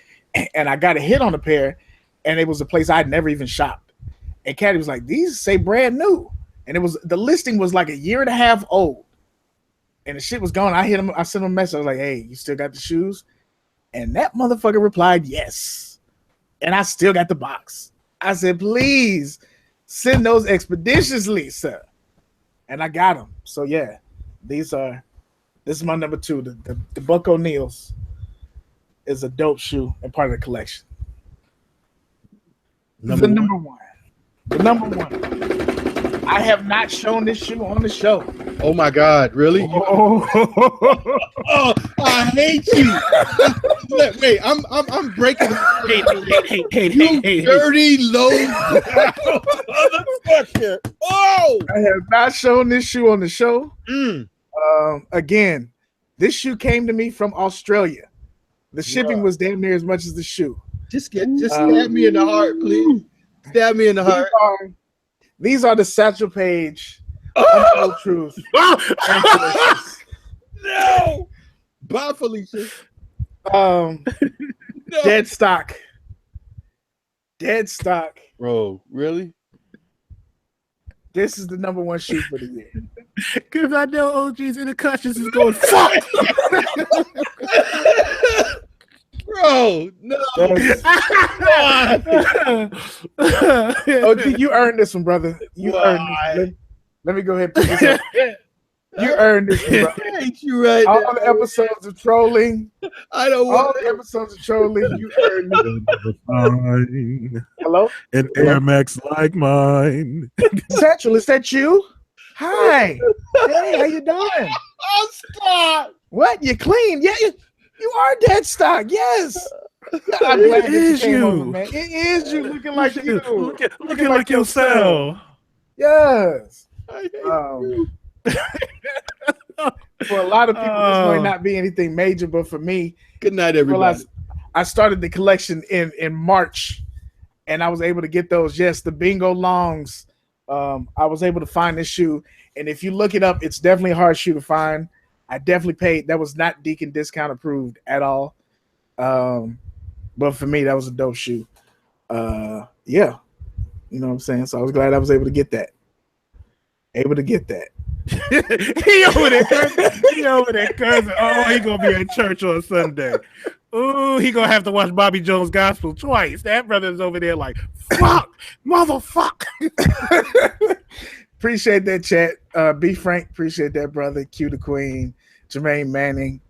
And I got a hit on a pair, and it was a place I'd never even shopped. And Caddy was like, these say brand new. And the listing was like a year and a half old. And the shit was gone. I hit him, I sent him a message. I was like, hey, you still got the shoes? And that motherfucker replied, yes. And I still got the box. I said, please send those expeditiously, sir. And I got them. So yeah, this is my number 2. The Buck O'Neills is a dope shoe and part of the collection. The number one. I have not shown this shoe on the show. Oh my God, really? Oh, I hate you. Wait, I'm breaking. Hey, dirty low motherfucker. Oh, I have not shown this shoe on the show. Again, this shoe came to me from Australia. The shipping was damn near as much as the shoe. Just stab me in the heart, please. Stab me in the heart. These are the Satchel Paige Untold Truth. No. Bye, Felicia. No. Dead stock. Bro, really? This is the number 1 shoe for the year. Because I know OG's in the conscious is going, fuck. Bro, no. OG, you earned this one, brother. You earned this. Let me go ahead and put this up. You earned this, bro. Ain't you right? All now. the episodes of trolling. I don't All want the episodes of trolling. You earned it. Fine. Hello? An Air Max like mine. Satchel, is that you? Hi. Hey, how you doing? Oh, stop. What? You clean? Yeah, you are dead stock. Yes. I'm glad that you is came you. over, man. It is you looking like you. Looking like yourself. Yes. I hate you. For a lot of people, this might not be anything major, but for me, Good night, everybody. I started the collection in March, and I was able to get those. Yes, the Bingo Longs. I was able to find this shoe, and if you look it up, it's definitely a hard shoe to find. I definitely paid. That was not Deacon discount approved at all. But for me, that was a dope shoe. Yeah, you know what I'm saying. So I was glad I was able to get that. He over there cursing. Oh, he gonna be at church on Sunday. Ooh, he gonna have to watch Bobby Jones Gospel twice. That brother's over there like, fuck, motherfucker. Appreciate that, chat. B Frank, appreciate that, brother. Q the Queen, Jermaine Manning,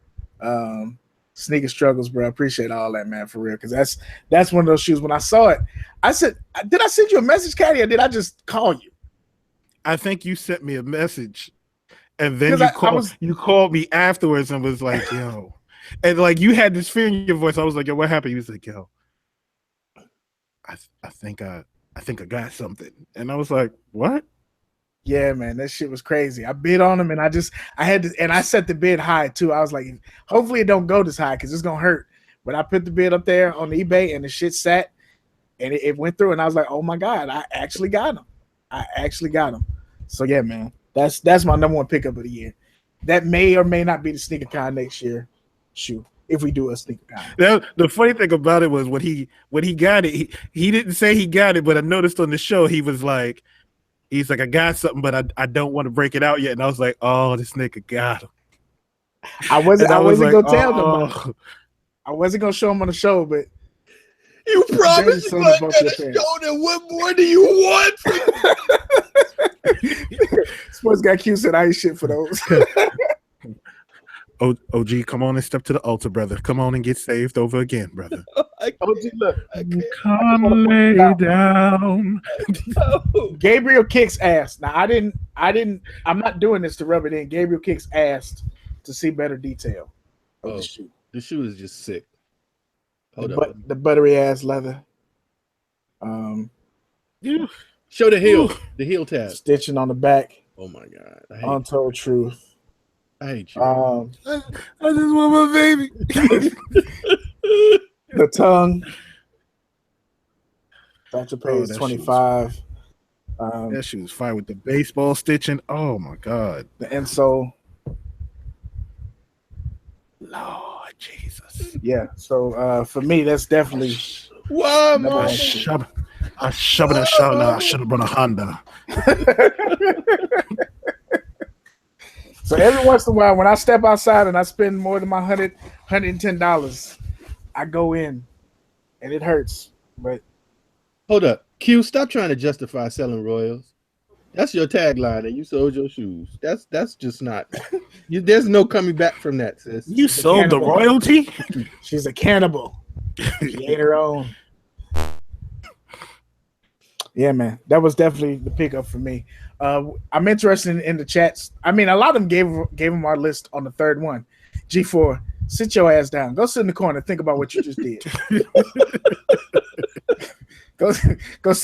Sneaker Struggles, bro. Appreciate all that, man, for real. Because that's one of those shoes. When I saw it, I said, did I send you a message, Caddy, or did I just call you? I think you sent me a message, and then you called me afterwards and was like, yo. And like you had this fear in your voice. I was like, yo, what happened? He was like, yo, I think I got something. And I was like, what? Yeah, man, that shit was crazy. I bid on them, and I set the bid high too. I was like, hopefully it don't go this high because it's gonna hurt. But I put the bid up there on eBay, and the shit sat, and it went through, and I was like, oh my god, I actually got them. So yeah, man, that's my number one pickup of the year. That may or may not be the SneakerCon next year. Shoe, if we do a SneakerCon. The funny thing about it was when he got it, he didn't say he got it, but I noticed on the show he's like, I got something, but I don't want to break it out yet. And I was like, oh, this nigga got him. I wasn't gonna tell them. Oh. I wasn't gonna show him on the show, but you promised you weren't gonna show them. What more do you want? Sports Guy Q said I ain't shit for those. OG, come on and step to the altar, brother. Come on and get saved over again, brother. OG, look. Come lay down. Gabriel Kicks asked. Now I'm not doing this to rub it in. Gabriel Kicks asked to see better detail of the shoe. The shoe is just sick. The buttery ass leather. Show the heel. The heel tab. Stitching on the back. Oh my god. Untold truth. I hate you. I just want my baby. The tongue. Thatcher pays 25. That shoe's fire with the baseball stitching. Oh my god. The insole. Lord Jesus. Yeah. So for me, that's definitely. Why, man? I should have brought a Honda. So every once in a while, when I step outside and I spend more than my $110, I go in, and it hurts. But hold up, Q, stop trying to justify selling Royals. That's your tagline, and you sold your shoes. That's just not. There's no coming back from that, sis. You sold the royalty? She's a cannibal. She ate her own. Yeah, man, that was definitely the pickup for me. I'm interested in the chats. I mean, a lot of them gave them our list on the third one. G4, sit your ass down. Go sit in the corner. Think about what you just did. Go sit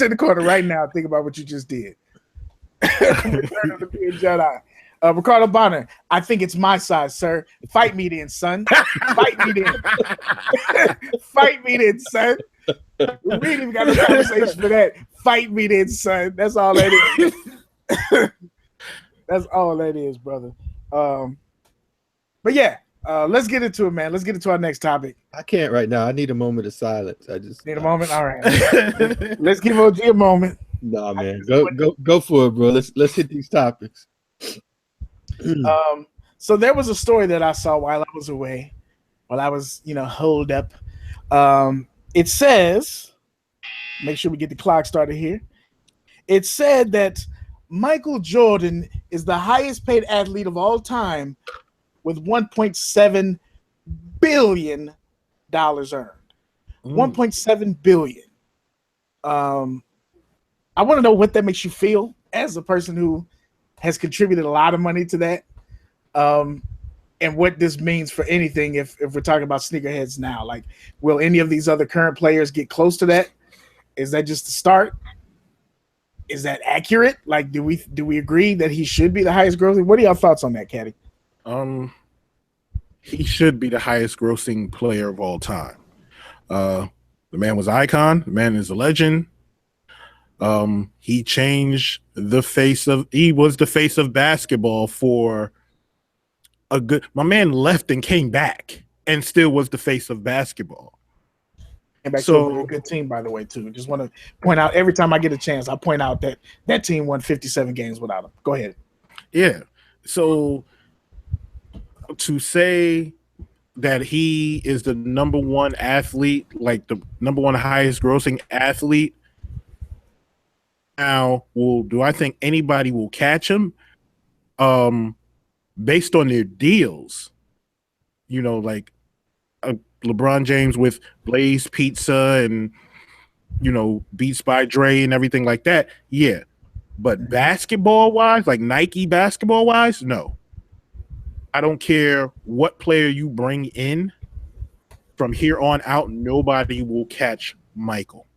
in the corner right now. Think about what you just did. Return of the Beard Jedi. Ricardo Bonner, I think it's my size, sir. Fight me then, son. Fight me then. Fight me then, son. We ain't even got a conversation for that. Fight me then, son. That's all that is. That's all that is, brother. But yeah, let's get into it, man. Let's get into our next topic. I can't right now. I need a moment of silence. I just need a moment. All right. Let's give OG a moment. Nah, man. Go for it, bro. Let's hit these topics. So there was a story that I saw while I was away, while I was, holed up. It says, make sure we get the clock started here. It said that Michael Jordan is the highest paid athlete of all time with $1.7 billion earned. 1.7 billion. I want to know what that makes you feel as a person who has contributed a lot of money to that. And what this means for anything if we're talking about sneakerheads now. Like, will any of these other current players get close to that? Is that just the start? Is that accurate? Like, do we agree that he should be the highest grossing? What are y'all thoughts on that, Caddy? He should be the highest grossing player of all time. The man was an icon. The man is a legend. He changed the face of. He was the face of basketball for a good. My man left and came back, and still was the face of basketball. And back to a good team, by the way, too. Just want to point out every time I get a chance, I point out that team won 57 games without him. Go ahead. Yeah. So to say that he is the number one athlete, like the number one highest grossing athlete, now, do I think anybody will catch him? Based on their deals, like LeBron James with Blaze Pizza and Beats by Dre and everything like that. Yeah, but basketball wise, like Nike basketball wise, no. I don't care what player you bring in. From here on out, nobody will catch Michael.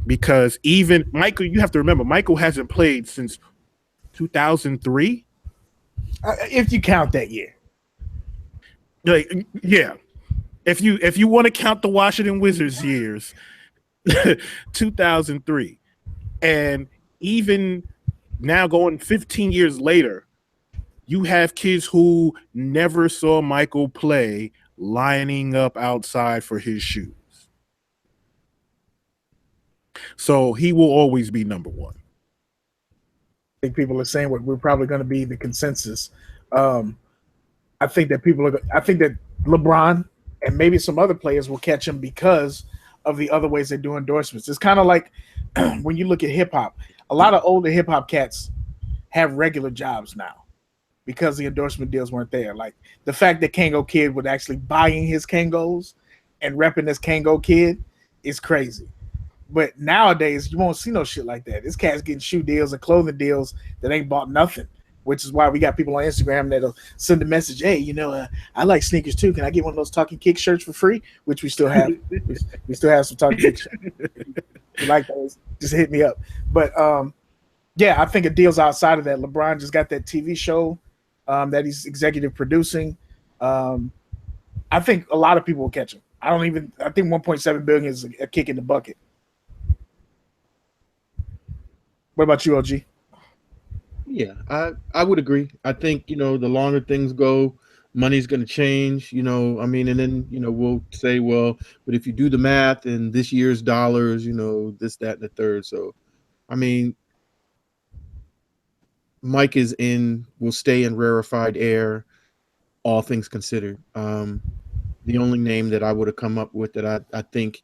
Because even Michael, you have to remember, Michael hasn't played since 2003. If you count that year. Like, yeah. If you want to count the Washington Wizards years, 2003. And even now going 15 years later, you have kids who never saw Michael play lining up outside for his shoes. So he will always be number one. I think people are saying what we're probably going to be the consensus. I think that LeBron and maybe some other players will catch him because of the other ways they do endorsements. It's kind of like when you look at hip hop, a lot of older hip hop cats have regular jobs now because the endorsement deals weren't there. Like the fact that Kango Kid was actually buying his Kangos and repping this Kango Kid is crazy. But nowadays, you won't see no shit like that. This cat's getting shoe deals and clothing deals that ain't bought nothing, which is why we got people on Instagram that'll send a message, hey, I like sneakers too. Can I get one of those Talkin Kicks shirts for free? Which we still have. we still have some Talkin Kicks shirts. If you like those, just hit me up. But, yeah, I think it deals outside of that. LeBron just got that TV show that he's executive producing. I think a lot of people will catch him. I think 1.7 billion is a kick in the bucket. What about you, OG? Yeah, I would agree. I think, the longer things go, money's going to change, and then, we'll say, well, but if you do the math and this year's dollars, this, that, and the third. So, Mike will stay in rarefied air, all things considered. The only name that I would have come up with that I think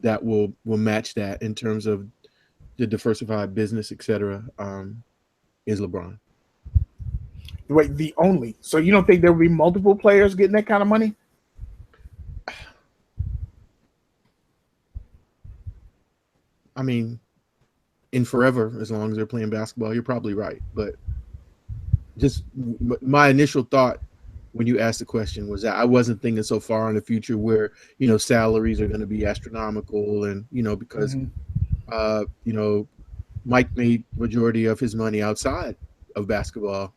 that will match that in terms of the diversified business, etc., is LeBron. Wait, the only? So you don't think there will be multiple players getting that kind of money? In forever, as long as they're playing basketball, you're probably right. But just my initial thought when you asked the question was that I wasn't thinking so far in the future where, salaries are going to be astronomical and, because, Mike made majority of his money outside of basketball,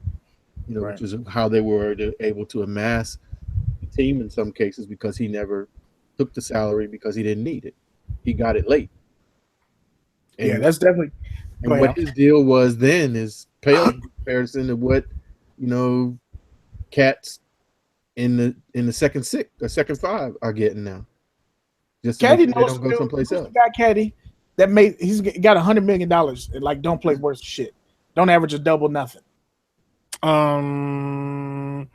right, which is how they were able to amass the team in some cases because he never took the salary because he didn't need it. He got it late. And, yeah, that's definitely. And what his deal was then is pale in comparison to what, cats in the second five are getting now. Just Caddy they don't go someplace else. Got Caddy he's got $100 million and like don't play worse shit. Don't average a double nothing. What are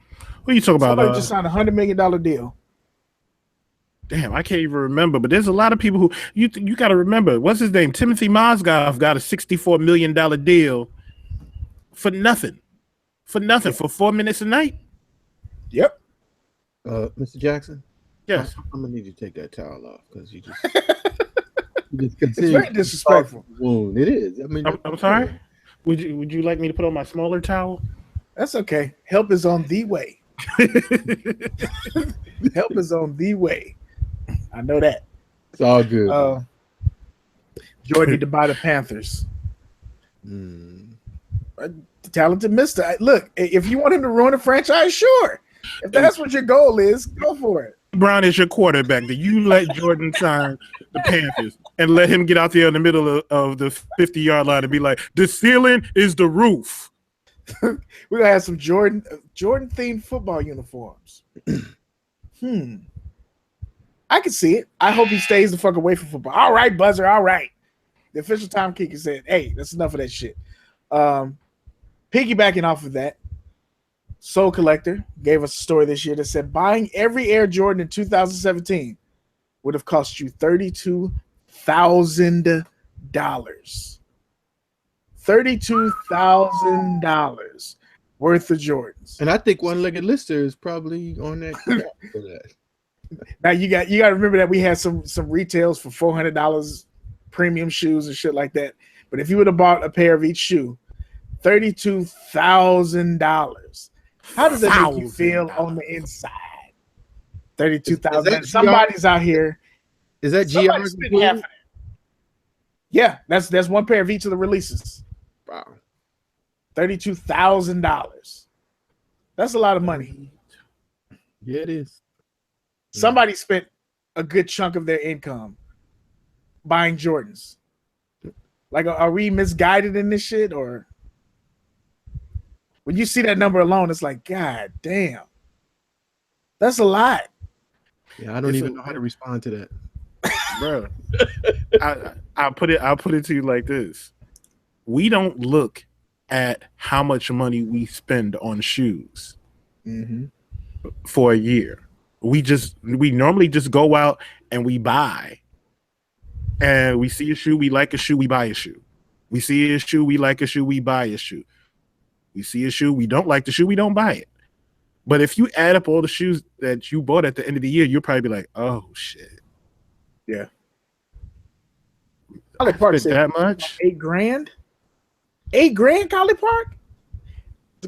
you talking about? Somebody just signed $100 million deal. damn, I can't even remember. But there's a lot of people who you got to remember. What's his name? Timothy Mozgov got a $64 million deal for nothing. For 4 minutes a night. Yep. Mr. Jackson. Yes. I'm gonna need you to take that towel off because you just It's very disrespectful. Wound. It is. I mean, I'm sorry. Would you like me to put on my smaller towel? That's okay. Help is on the way. Help is on the way. I know that. It's all good. Jordan need to buy the Panthers. Talented mister. Look, if you want him to ruin a franchise, sure. If that's what your goal is, go for it. Brown is your quarterback. Do you let Jordan sign the Panthers and let him get out there in the middle of the 50-yard line and be like, the ceiling is the roof? We're gonna have some Jordan themed football uniforms. I can see it. I hope he stays the fuck away from football. All right, buzzer. All right. The official timekeeper said, "Hey, that's enough of that shit." Piggybacking off of that, Soul Collector gave us a story this year that said buying every Air Jordan in 2017 would have cost you $32,000. $32,000 worth of Jordans. And I think One-Legged Lister is probably on that for that. Now you got to remember that we had some retails for $400 premium shoes and shit like that. But if you would have bought a pair of each shoe, $32,000. How does that make you feel on the inside? $32,000. Somebody's out here. Is that GR? Yeah, that's one pair of each of the releases. Wow. $32,000. That's a lot of money. Yeah, it is. Somebody spent a good chunk of their income buying Jordans. Like, are we misguided in this shit? Or when you see that number alone, it's like, God damn. That's a lot. Yeah, I don't even know how to respond to that. Bro. I'll put it to you like this. We don't look at how much money we spend on shoes for a year. We normally just go out and we buy. And we see a shoe, we like a shoe, we buy a shoe. We see a shoe, we like a shoe, we buy a shoe. We see a shoe, we don't like the shoe, we don't buy it. But if you add up all the shoes that you bought at the end of the year, you'll probably be like, oh shit. Yeah. Colley Park said that much? $8,000? $8,000, Colley Park?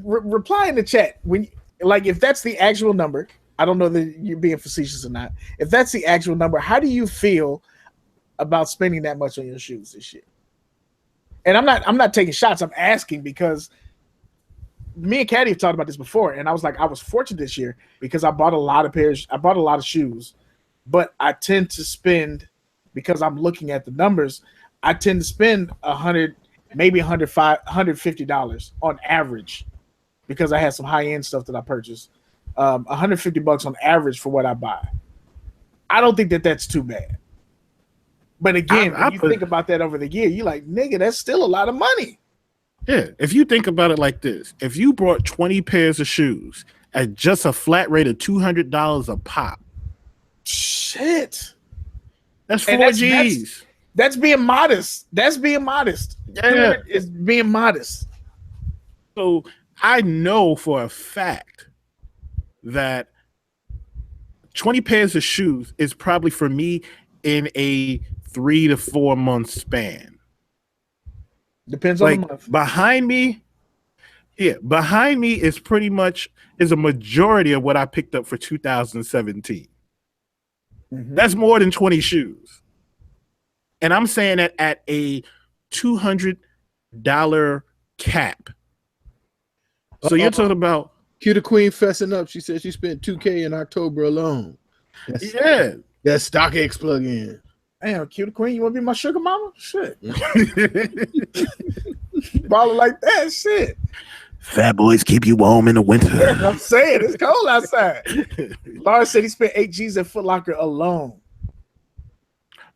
Reply in the chat. If that's the actual number, I don't know that you're being facetious or not. If that's the actual number, how do you feel about spending that much on your shoes this year? And I'm not taking shots. I'm asking because me and Caddy have talked about this before, and I was like, I was fortunate this year because I bought a lot of pairs. I bought a lot of shoes, but I tend to spend, because I'm looking at the numbers, I tend to spend $100, maybe $150 on average, because I had some high end stuff that I purchased. $150 on average for what I buy. I don't think that that's too bad. But again, when you think about that over the year, you're like, nigga, that's still a lot of money. Yeah, if you think about it like this, if you bought 20 pairs of shoes at just a flat rate of $200 a pop, shit, that's 4 G's. That's being modest. That's being modest. Yeah, it's being modest. So I know for a fact that 20 pairs of shoes is probably for me in a 3 to 4 month span. Depends on the month. Behind me is pretty much a majority of what I picked up for 2017. That's more than 20 shoes. And I'm saying that at a $200 cap. So you're talking about Q the Queen fessing up. She said she spent $2,000 in October alone. Yeah. That StockX plug-in. Damn, Q the Queen, you want to be my sugar mama? Shit. Balling like that, shit. Fat boys keep you warm in the winter. Yeah, I'm saying, it's cold outside. Lars said he spent 8 G's at Foot Locker alone.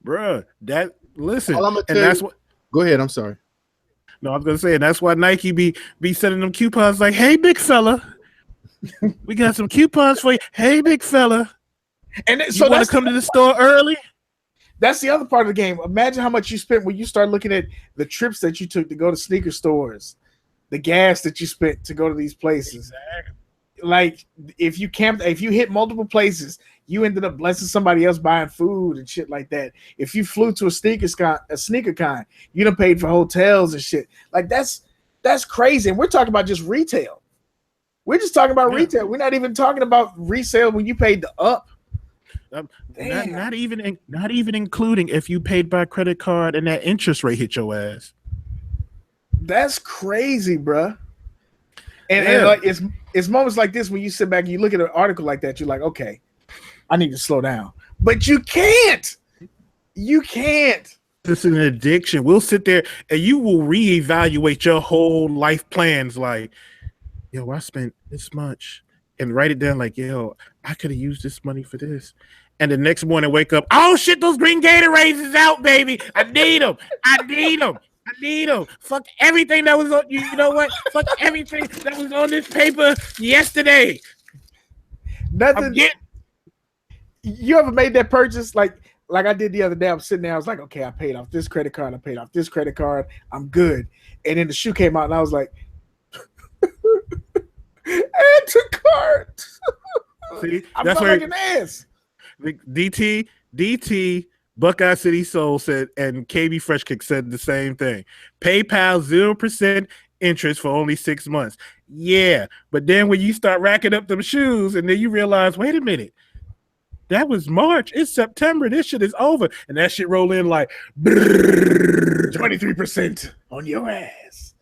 Bruh, listen. All I'm gonna tell you, go ahead, I'm sorry. No, I was gonna say, and that's why Nike be sending them coupons like, hey, big fella, we got some coupons for you. Hey, big fella. And You so want that's to come to the store early? That's the other part of the game. Imagine how much you spent when you start looking at the trips that you took to go to sneaker stores, the gas that you spent to go to these places. Exactly. Like if you hit multiple places, you ended up blessing somebody else buying food and shit like that. If you flew to a sneaker con, you done paid for hotels and shit. Like that's crazy. And we're talking about just retail. We're just talking about retail. We're not even talking about resale when you paid the up. Not even including if you paid by credit card and that interest rate hit your ass. That's crazy, bruh. And like it's moments like this when you sit back and you look at an article like that, you're like, okay, I need to slow down. But you can't. You can't. This is an addiction. We'll sit there and you will reevaluate your whole life plans. Like, yo, I spent this much, and write it down. Like, yo, I could have used this money for this. And the next morning, wake up. Oh shit, those green Gatorades is out, baby. I need them. I need them. I need them. Fuck everything that was on. You know what? Fuck everything that was on this paper yesterday. Nothing. You ever made that purchase like I did the other day? I'm sitting there. I was like, okay, I paid off this credit card. I paid off this credit card. I'm good. And then the shoe came out, and I was like, add to cart. See, I'm that's not where like an ass. DT, Buckeye City Soul said, and KB Fresh Kick said the same thing. PayPal 0% interest for only 6 months. Yeah, but then when you start racking up them shoes, and then you realize, wait a minute, that was March. It's September. This shit is over, and that shit roll in like 23% on your ass.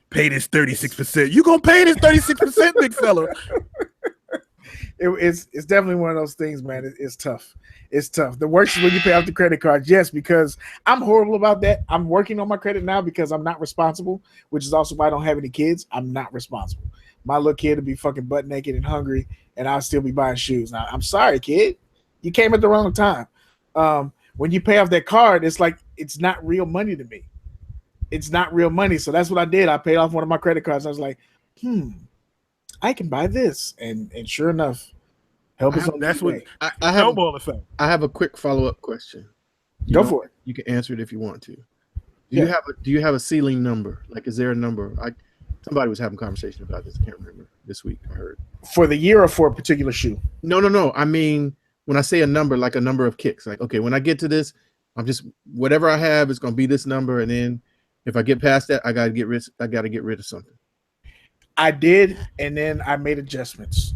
Pay this 36%. You gonna pay this 36%, big fella? It's definitely one of those things, man. It's tough. It's tough. The worst is when you pay off the credit card. Yes, because I'm horrible about that. I'm working on my credit now because I'm not responsible, which is also why I don't have any kids. I'm not responsible. My little kid would be fucking butt naked and hungry, and I'll still be buying shoes. Now, I'm sorry, kid. You came at the wrong time. When you pay off that card, it's like it's not real money to me. It's not real money. So that's what I did. I paid off one of my credit cards. I was like, I can buy this, and sure enough, help us on that's what I have a quick follow-up question. Go for it. You can answer it if you want to. Do you have a ceiling number? Like, is there a number? Somebody was having a conversation about this. I can't remember this week. I heard for the year or for a particular shoe. No. I mean, when I say a number, like a number of kicks. Like, okay, when I get to this, I'm just whatever I have is going to be this number, and then if I get past that, I got to get rid of something. I did, and then I made adjustments.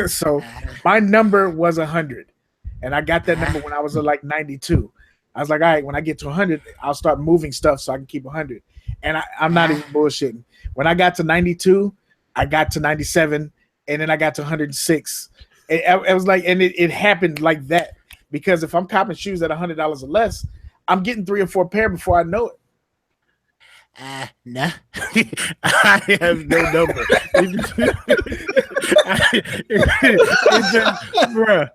So my number was 100, and I got that number when I was at like 92. I was like, all right, when I get to 100, I'll start moving stuff so I can keep 100. And I'm not even bullshitting. When I got to 92, I got to 97, and then I got to 106. It was like, and it happened like that, because if I'm copping shoes at $100 or less, I'm getting 3 or 4 pair before I know it. No, I have no number. Bruh.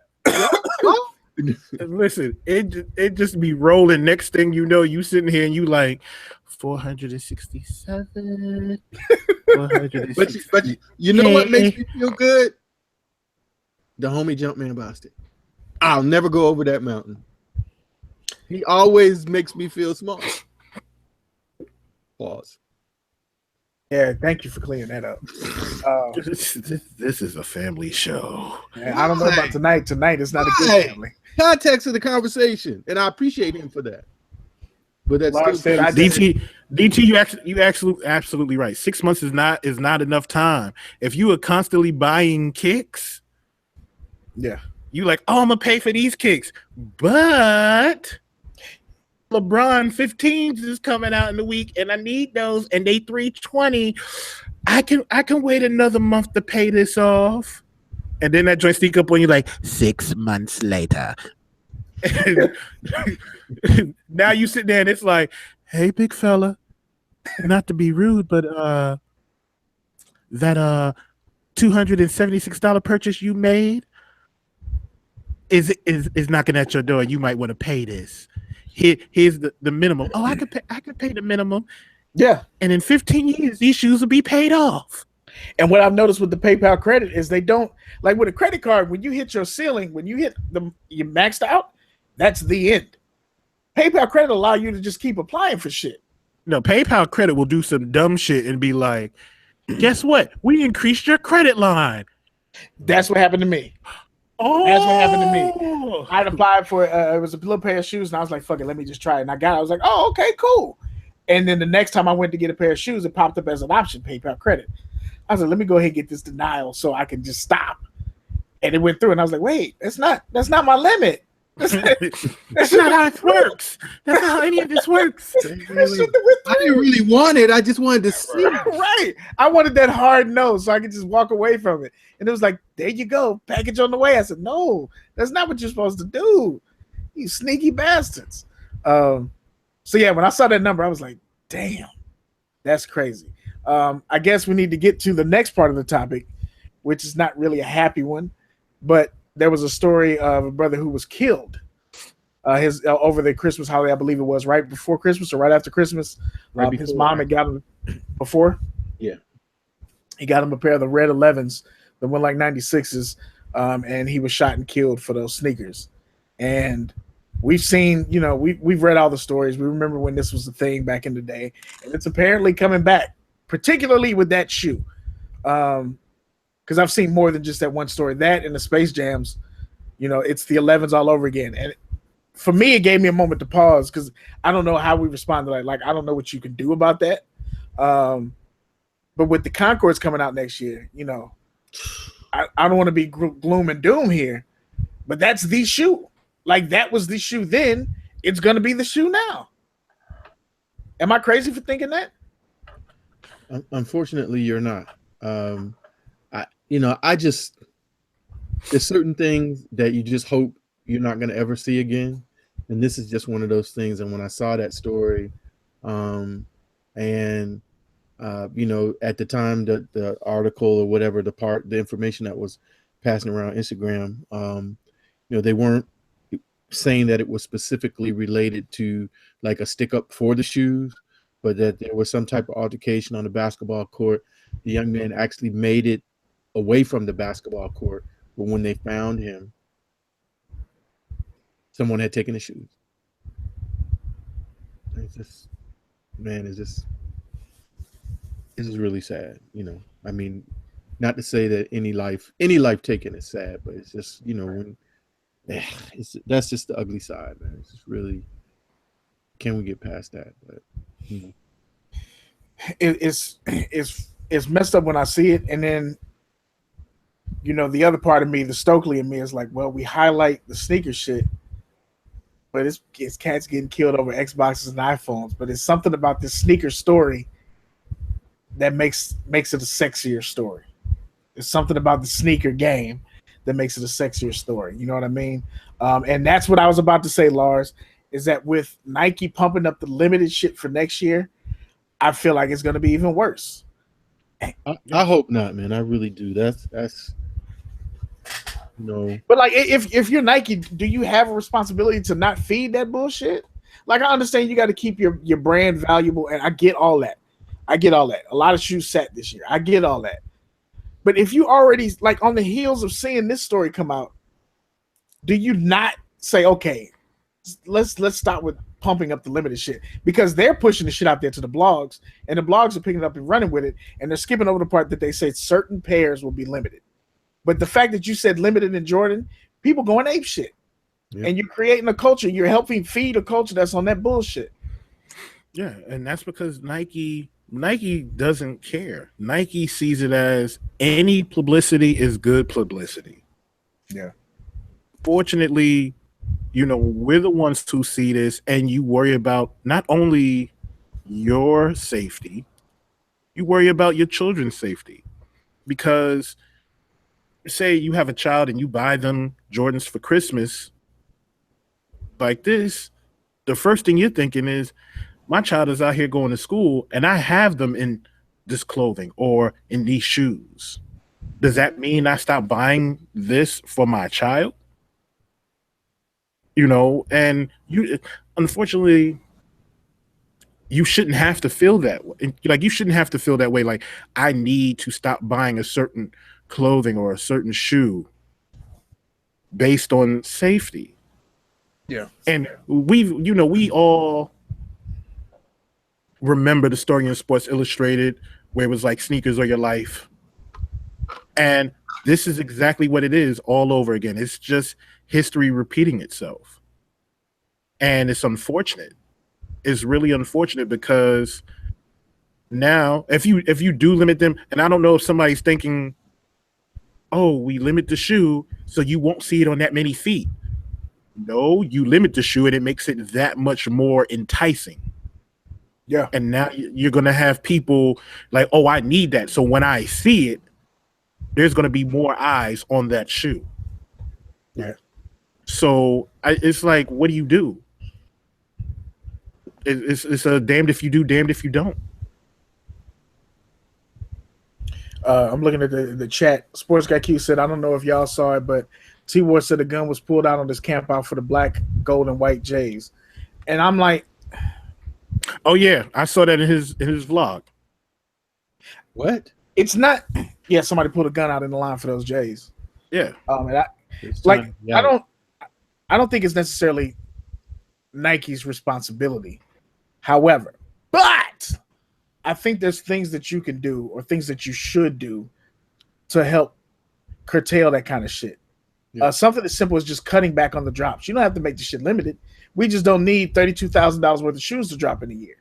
Listen, it just be rolling. Next thing you know, you sitting here and you like 467. 467. But you know what makes me feel good? The homie Jumpman Boston. I'll never go over that mountain. He always makes me feel small. Pause. Yeah, thank you for clearing that up. This is a family show. I don't know about tonight. Tonight is not a good family. Context of the conversation, and I appreciate him for that. But that's DT. You absolutely right. 6 months is not enough time. If you are constantly buying kicks, yeah, you like, oh, I'm gonna pay for these kicks, but LeBron 15s is coming out in the week, and I need those, and they $320. I can wait another month to pay this off, and then that joint sneak up on you like 6 months later. Now you sit there and it's like, hey, big fella, not to be rude, but that $276 purchase you made is knocking at your door. You might want to pay this. Here's the minimum. Oh, I could pay the minimum. Yeah. And in 15 years, these shoes will be paid off. And what I've noticed with the PayPal credit is they don't, like with a credit card, when you hit your ceiling, when you hit you maxed out, that's the end. PayPal credit allow you to just keep applying for shit. No, PayPal credit will do some dumb shit and be like, guess what? We increased your credit line. That's what happened to me. Oh, that's what happened to me. I applied for it was a little pair of shoes, and I was like, fuck it, let me just try it. And I got it. I was like, oh, okay, cool. And then the next time I went to get a pair of shoes, it popped up as an option, PayPal credit. I was like, let me go ahead and get this denial so I can just stop. And it went through, and I was like, wait, that's not my limit. That's not how it works. That's not how any of this works. I didn't really want it. I just wanted to see. Right. I wanted that hard no so I could just walk away from it. And it was like, there you go, package on the way. I said, no, that's not what you're supposed to do. You sneaky bastards. So yeah, when I saw that number, I was like, damn, that's crazy. I guess we need to get to the next part of the topic, which is not really a happy one, but there was a story of a brother who was killed over the Christmas holiday. I believe it was right before Christmas or right after Christmas. His mom had got him before. Yeah. He got him a pair of the red 11s, the one like 96s, and he was shot and killed for those sneakers. And we've seen, we've read all the stories. We remember when this was a thing back in the day, and it's apparently coming back, particularly with that shoe. Because I've seen more than just that one story. That and the Space Jams, it's the 11s all over again. And for me, it gave me a moment to pause because I don't know how we respond to that. Like, I don't know what you can do about that. But with the Concords coming out next year, I don't want to be gloom and doom here, but that's the shoe. Like, that was the shoe then. It's going to be the shoe now. Am I crazy for thinking that? Unfortunately, you're not. There's certain things that you just hope you're not going to ever see again. And this is just one of those things. And when I saw that story, at the time that the article or whatever, the information that was passing around Instagram, they weren't saying that it was specifically related to like a stick up for the shoes, but that there was some type of altercation on the basketball court. The young man actually made it away from the basketball court, but when they found him, someone had taken the shoes. It's just really sad. I mean, not to say that any life taken is sad, but it's just, that's just the ugly side, man. It's just really, can we get past that? But it's messed up when I see it, and then the other part of me, the Stokely in me, is like, well, we highlight the sneaker shit, but it's cats getting killed over Xboxes and iPhones. But it's something about this sneaker story that makes it a sexier story. There's something about the sneaker game that makes it a sexier story. You know what I mean? And that's what I was about to say, Lars, is that with Nike pumping up the limited shit for next year, I feel like it's going to be even worse. I hope not, man. I really do. That's no. But like, if you're Nike, do you have a responsibility to not feed that bullshit? Like, I understand you got to keep your brand valuable, and I get all that. A lot of shoes sat this year. I get all that. But if you already, like, on the heels of seeing this story come out, do you not say, okay, let's stop with pumping up the limited shit? Because they're pushing the shit out there to the blogs, and the blogs are picking it up and running with it, and they're skipping over the part that they say certain pairs will be limited. But the fact that you said limited in Jordan, people going ape shit. Yeah. And you're creating a culture. You're helping feed a culture that's on that bullshit. Yeah, and that's because Nike doesn't care. Nike sees it as any publicity is good publicity. Yeah. Fortunately, we're the ones who see this, and you worry about not only your safety, you worry about your children's safety. Because say you have a child and you buy them Jordans for Christmas like this, the first thing you're thinking is, my child is out here going to school and I have them in this clothing or in these shoes. Does that mean I stop buying this for my child? And unfortunately, you shouldn't have to feel that way. Like, you shouldn't have to feel that way. Like, I need to stop buying a certain clothing or a certain shoe based on safety. Yeah. And we all remember the story in Sports Illustrated where it was like sneakers are your life. And this is exactly what it is all over again. It's just history repeating itself. And it's unfortunate. It's really unfortunate because now if you do limit them, and I don't know if somebody's thinking, oh, we limit the shoe so you won't see it on that many feet. No, you limit the shoe and it makes it that much more enticing. Yeah. And now you're going to have people like, oh, I need that. So when I see it, there's going to be more eyes on that shoe. Yeah. So it's like, what do you do? It's a damned if you do, damned if you don't. I'm looking at the chat. Sports Guy Q said, I don't know if y'all saw it, but T-Ward said the gun was pulled out on this camp out for the black, gold, and white J's. And I'm like, oh yeah, I saw that in his vlog. What? it's not. Yeah, somebody pulled a gun out in the line for those J's. Yeah. And I don't think it's necessarily Nike's responsibility. However, but I think there's things that you can do or things that you should do to help curtail that kind of shit. Yeah. Something as simple as just cutting back on the drops. You don't have to make the shit limited. We just don't need $32,000 worth of shoes to drop in a year.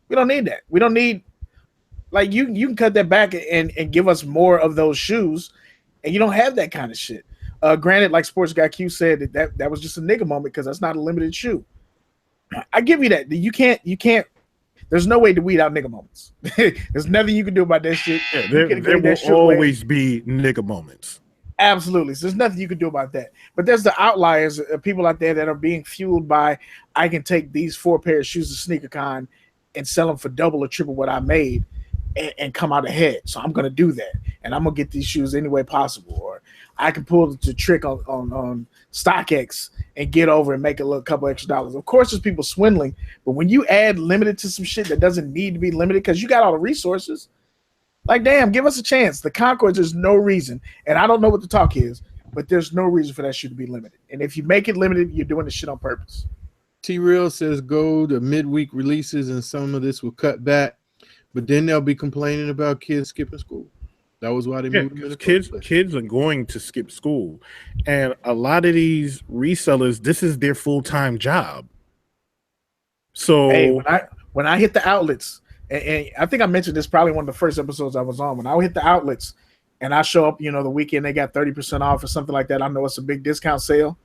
We don't need that. We don't need, like, you can cut that back and give us more of those shoes, and you don't have that kind of shit. Granted, like Sports Guy Q said, that was just a nigga moment because that's not a limited shoe. I give you that. You can't. There's no way to weed out nigga moments. There's nothing you can do about that shit. Yeah, there will always be nigga moments. Absolutely. So there's nothing you can do about that. But there's the outliers, people out there that are being fueled by, I can take these 4 pair of shoes to SneakerCon and sell them for double or triple what I made and come out ahead. So I'm going to do that. And I'm going to get these shoes any way possible. Or I can pull the trick on StockX and get over and make a couple extra dollars. Of course, there's people swindling. But when you add limited to some shit that doesn't need to be limited because you got all the resources, like, damn, give us a chance. The Concords, there's no reason. And I don't know what the talk is, but there's no reason for that shoe to be limited. And if you make it limited, you're doing the shit on purpose. T-Real says go to midweek releases and some of this will cut back, but then they'll be complaining about kids skipping school. That was why they moved them. Kids are going to skip school. And a lot of these resellers, this is their full-time job. So hey, when I hit the outlets, and I think I mentioned this probably one of the first episodes I was on, when I hit the outlets and I show up, the weekend they got 30% off or something like that. I know it's a big discount sale.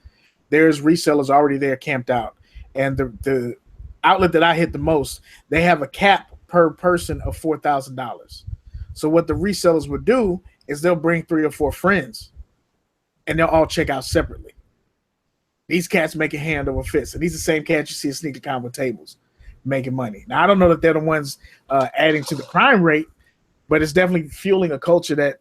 There's resellers already there camped out. And the outlet that I hit the most, they have a cap per person of $4,000. So what the resellers would do is they'll bring 3 or 4 friends and they'll all check out separately. These cats make a hand over fist. And these are the same cats you see at SneakerCon with tables making money. Now, I don't know that they're the ones adding to the crime rate, but it's definitely fueling a culture that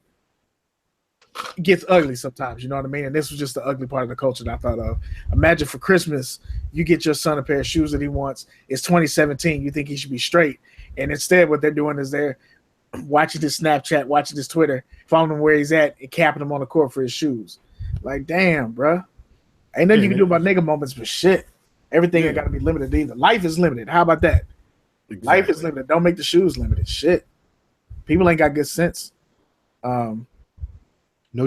gets ugly sometimes, you know what I mean? And this was just the ugly part of the culture that I thought of. Imagine for Christmas, you get your son a pair of shoes that he wants. It's 2017. You think he should be straight. And instead what they're doing is they're watching his Snapchat, watching his Twitter, following him where he's at, and capping him on the court for his shoes. Like, damn, bro. Ain't nothing you can do about nigga moments, but shit. Everything ain't got to be limited either. Life is limited. How about that? Exactly. Life is limited. Don't make the shoes limited. Shit. People ain't got good sense. No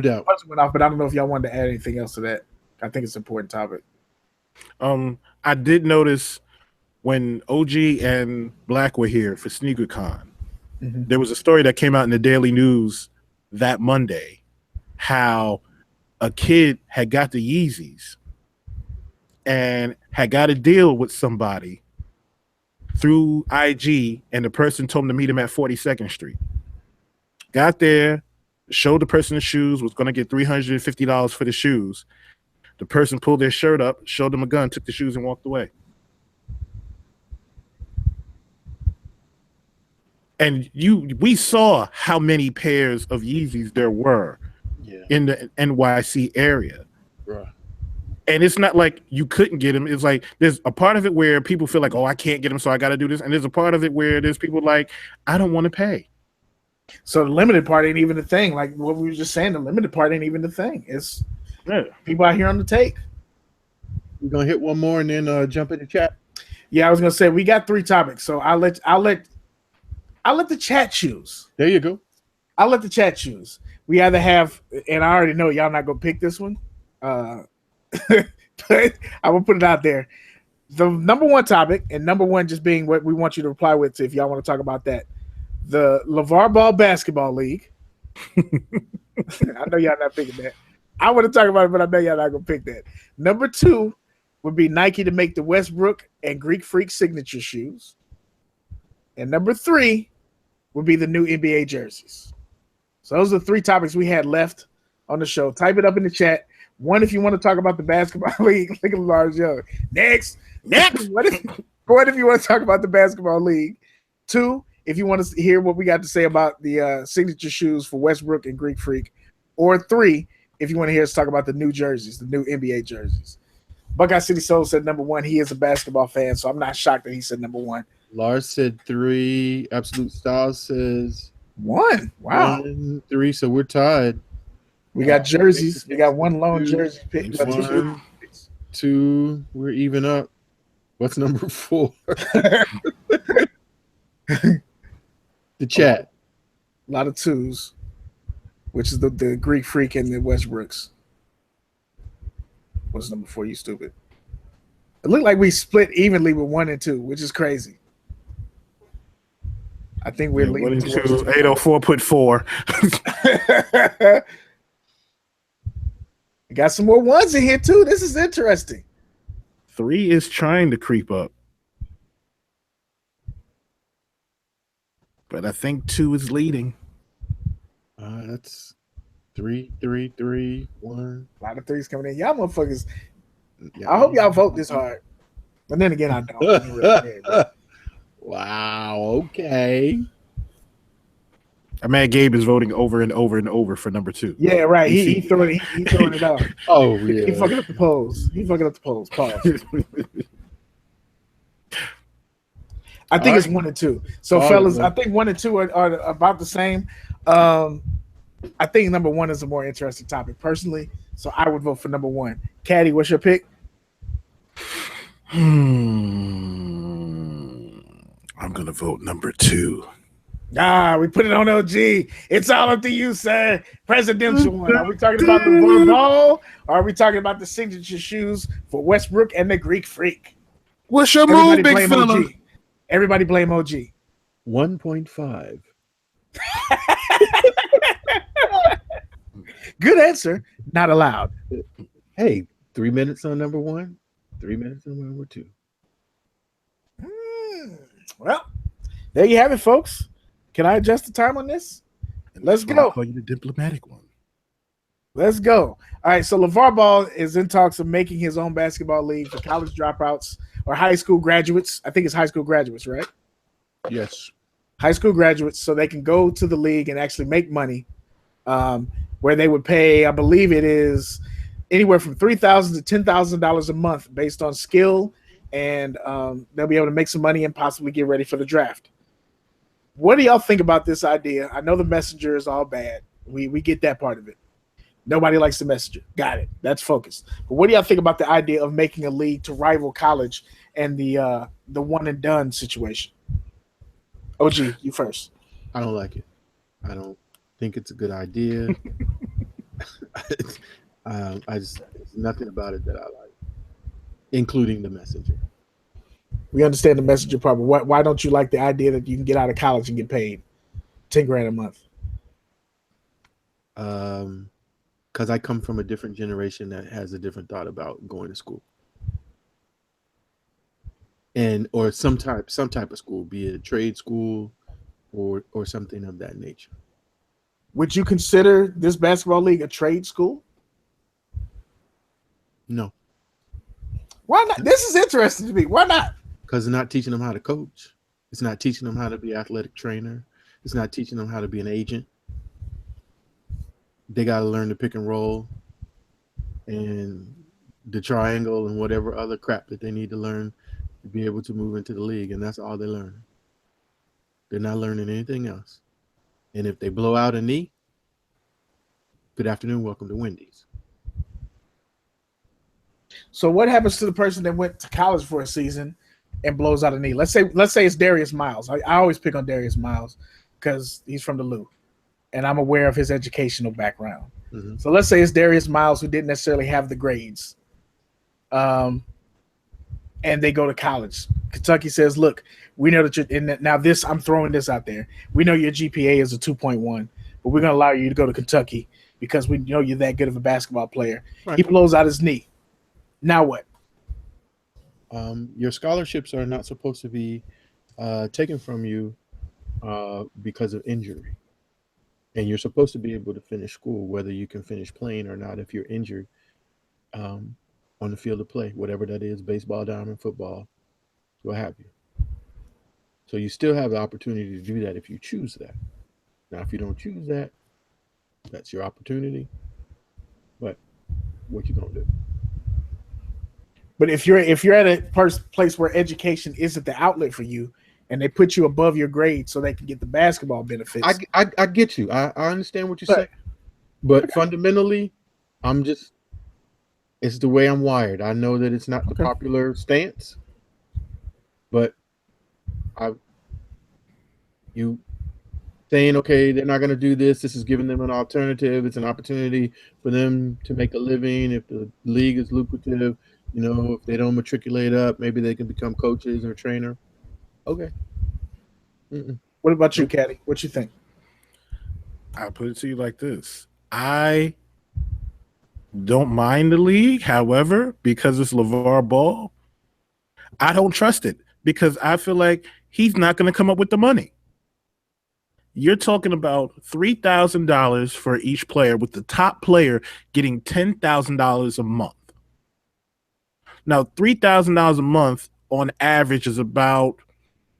doubt. Went off, but I don't know if y'all wanted to add anything else to that. I think it's an important topic. I did notice when OG and Black were here for SneakerCon, there was a story that came out in the Daily News that Monday, how a kid had got the Yeezys and had got a deal with somebody through IG, and the person told him to meet him at 42nd Street. Got there, showed the person the shoes, was going to get $350 for the shoes. The person pulled their shirt up, showed them a gun, took the shoes, and walked away. And we saw how many pairs of Yeezys there were in the NYC area. Right. And it's not like you couldn't get him. It's like there's a part of it where people feel like, oh, I can't get him, so I got to do this. And there's a part of it where there's people like, I don't want to pay. So the limited part ain't even the thing. Like what we were just saying, the limited part ain't even the thing. It's people out here on the take. We're gonna hit one more and then jump in the chat. Yeah, I was gonna say we got 3 topics, so I'll let the chat choose. There you go. I'll let the chat choose. We either have, and I already know y'all not gonna pick this one. But I will put it out there. The number 1 topic, and number 1 just being what we want you to reply with, if y'all want to talk about that. The LeVar Ball Basketball League. I know y'all not picking that. I want to talk about it, but I know y'all not gonna pick that. Number 2 would be Nike to make the Westbrook and Greek Freak signature shoes. And number 3 would be the new NBA jerseys. So those are the 3 topics we had left on the show. Type it up in the chat. 1, if you want to talk about the basketball league. Look at Lars Young. Next. What if you want to talk about the basketball league? 2, if you want to hear what we got to say about the signature shoes for Westbrook and Greek Freak. Or 3, if you want to hear us talk about the new jerseys, the new NBA jerseys. Buckeye City Soul said number 1. He is a basketball fan, so I'm not shocked that he said number 1. Lars said 3. Absolute Style says 1. Wow. 1, 3. So we're tied. We got jerseys. We got 1 lone jersey pick. 1, 2. We're even up. What's number 4? The chat. A lot of 2s, which is the Greek Freak and the Westbrooks. What's number 4? You stupid. It looked like we split evenly with 1 and 2, which is crazy. I think we're leading 1 and 2. 804 put 4. We got some more 1s in here too. This is interesting. 3 is trying to creep up, but I think 2 is leading. That's 3, 3, 3, 1. A lot of 3s coming in. Y'all motherfuckers. I hope y'all vote this hard. But then again, I don't. Wow. Okay. I'm mad Gabe is voting over and over and over for number 2. Yeah, right. He throwing it out. Oh, yeah. He fucking up the polls. Pause. I think it's 1 and 2. So, fellas, I think 1 and 2 are about the same. I think number 1 is a more interesting topic, personally. So I would vote for number 1. Caddy, what's your pick? I'm gonna vote number 2. We put it on OG. It's all up to you, sir. Presidential one. Are we talking about the ball, or are we talking about the signature shoes for Westbrook and the Greek Freak? What's your move, big fella? OG. Everybody blame OG. 1.5. Good answer. Not allowed. Hey, 3 minutes on number 1, 3 minutes on number 2. Well, there you have it, folks. Can I adjust the time on this? Let's go. I'll call you the diplomatic one. Let's go. All right, so LeVar Ball is in talks of making his own basketball league for college dropouts or high school graduates. I think it's high school graduates, right? Yes. High school graduates, so they can go to the league and actually make money, where they would pay, I believe it is anywhere from $3,000 to $10,000 a month based on skill, and they'll be able to make some money and possibly get ready for the draft. What do y'all think about this idea? I know the messenger is all bad. We get that part of it. Nobody likes the messenger. Got it. That's focused. But what do y'all think about the idea of making a league to rival college and the one and done situation? OG, you first. I don't like it. I don't think it's a good idea. There's nothing about it that I like, including the messenger. We understand the messenger part, but why don't you like the idea that you can get out of college and get paid $10,000 a month? Because I come from a different generation that has a different thought about going to school, or some type of school, be it a trade school or something of that nature. Would you consider this basketball league a trade school? No. Why not? This is interesting to me. Why not? Because it's not teaching them how to coach. It's not teaching them how to be an athletic trainer. It's not teaching them how to be an agent. They got to learn to pick and roll. And the triangle and whatever other crap that they need to learn to be able to move into the league, and that's all they learn. They're not learning anything else. And if they blow out a knee, good afternoon, welcome to Wendy's. So what happens to the person that went to college for a season and blows out a knee? Let's say it's Darius Miles. I always pick on Darius Miles because he's from the Lou, and I'm aware of his educational background. Mm-hmm. So let's say it's Darius Miles who didn't necessarily have the grades, and they go to college. Kentucky says, "Look, we know that you're in that now. This I'm throwing this out there. We know your GPA is a 2.1, but we're going to allow you to go to Kentucky because we know you're that good of a basketball player." Right. He blows out his knee. Now what? Your scholarships are not supposed to be taken from you because of injury. And you're supposed to be able to finish school, whether you can finish playing or not if you're injured on the field of play, whatever that is, baseball, diamond, football, what have you. So you still have the opportunity to do that if you choose that. Now, if you don't choose that, that's your opportunity. But what you gonna do? But if you're at a place where education isn't the outlet for you, and they put you above your grade so they can get the basketball benefits, I get you. I understand what you're saying, but fundamentally, it's the way I'm wired. I know that it's not the popular stance, but you saying, okay, they're not going to do this. This is giving them an alternative. It's an opportunity for them to make a living. If the league is lucrative, if they don't matriculate up, maybe they can become coaches or trainer. Okay. Mm-mm. What about you, Caddy? What you think? I'll put it to you like this. I don't mind the league. However, because it's LeVar Ball, I don't trust it because I feel like he's not going to come up with the money. You're talking about $3,000 for each player, with the top player getting $10,000 a month. Now, $3,000 a month on average is about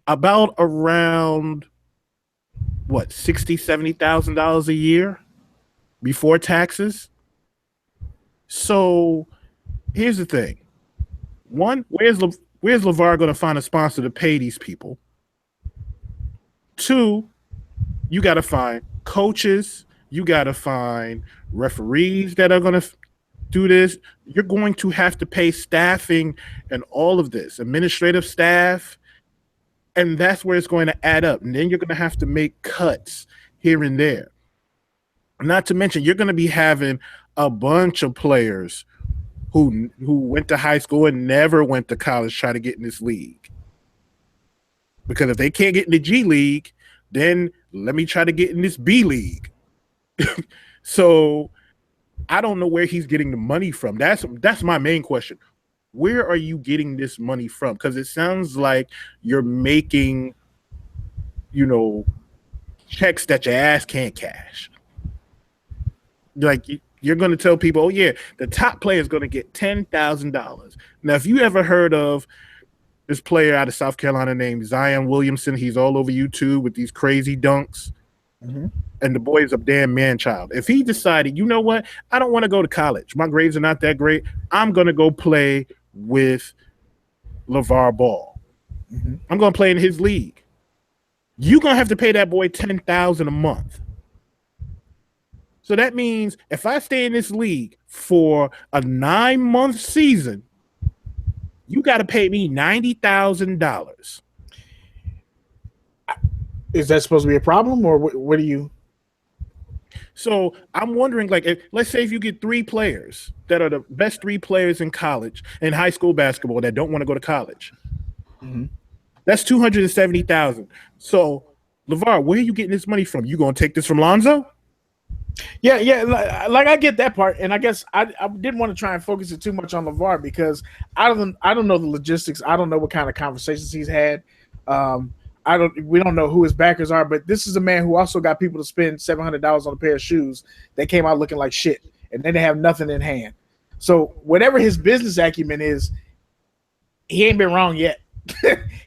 around what, $60,000-$70,000 a year before taxes. So here's the thing. One, where's LeVar going to find a sponsor to pay these people? Two, you got to find coaches. You got to find referees that are going to do this. You're going to have to pay staffing and all of this, administrative staff. And that's where it's going to add up. And then you're going to have to make cuts here and there. Not to mention, you're going to be having a bunch of players who went to high school and never went to college try to get in this league. Because if they can't get in the G League, then let me try to get in this B League. So I don't know where he's getting the money from. That's my main question. Where are you getting this money from? Because it sounds like you're making, checks that your ass can't cash. Like you're going to tell people, oh yeah, the top player is going to get $10,000. Now, if you ever heard of this player out of South Carolina named Zion Williamson, he's all over YouTube with these crazy dunks. Mm-hmm. And the boy is a damn man-child. If he decided, you know what, I don't want to go to college. My grades are not that great. I'm going to go play with LeVar Ball. Mm-hmm. I'm going to play in his league. You're going to have to pay that boy $10,000 a month. So that means if I stay in this league for a 9-month season, you got to pay me $90,000. Is that supposed to be a problem, or what do you? So I'm wondering, let's say if you get 3 players that are the best 3 players in college, in high school basketball, that don't want to go to college. Mm-hmm. That's $270,000. So, LeVar, where are you getting this money from? You going to take this from Lonzo? Yeah. Like I get that part, and I guess I didn't want to try and focus it too much on LeVar because I don't know the logistics. I don't know what kind of conversations he's had. We don't know who his backers are, but this is a man who also got people to spend $700 on a pair of shoes that came out looking like shit, and then they have nothing in hand. So whatever his business acumen is, he ain't been wrong yet.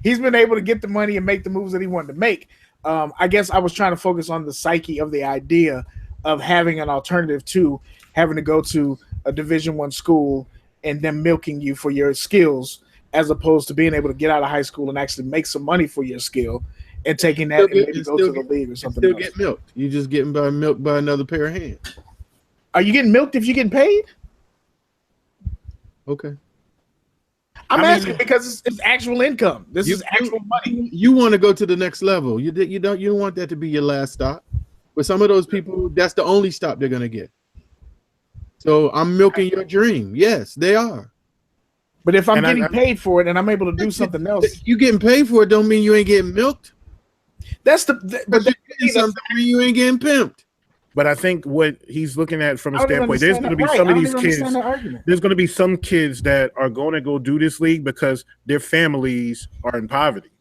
He's been able to get the money and make the moves that he wanted to make. I guess I was trying to focus on the psyche of the idea of having an alternative to having to go to a Division I school and them milking you for your skills, as opposed to being able to get out of high school and actually make some money for your skill and taking that and maybe go to the league or something still else. get milked. You just getting milked by another pair of hands. Are you getting milked if you're getting paid? Okay. I'm asking because it's actual income. This is actual money. You want to go to the next level. You don't want that to be your last stop. But some of those people, that's the only stop they're gonna get. So I'm milking your dream. Yes, they are. But if I'm getting paid for it and I'm able to do something else, you getting paid for it don't mean you ain't getting milked. That's but you're getting something mean you ain't getting pimped. But I think what he's looking at from a standpoint, there's going to be some of these kids. There's going to be some kids that are going to go do this league because their families are in poverty,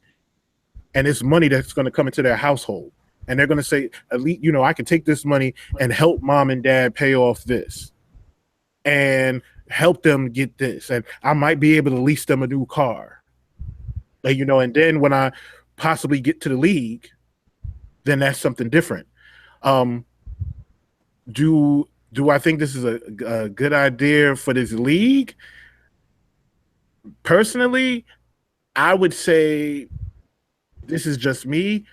and it's money that's going to come into their household, and they're going to say, "At least, I can take this money and help mom and dad pay off this, and help them get this, and I might be able to lease them a new car, And then when I possibly get to the league, then that's something different." Do I think this is a good idea for this league? Personally, I would say this is just me.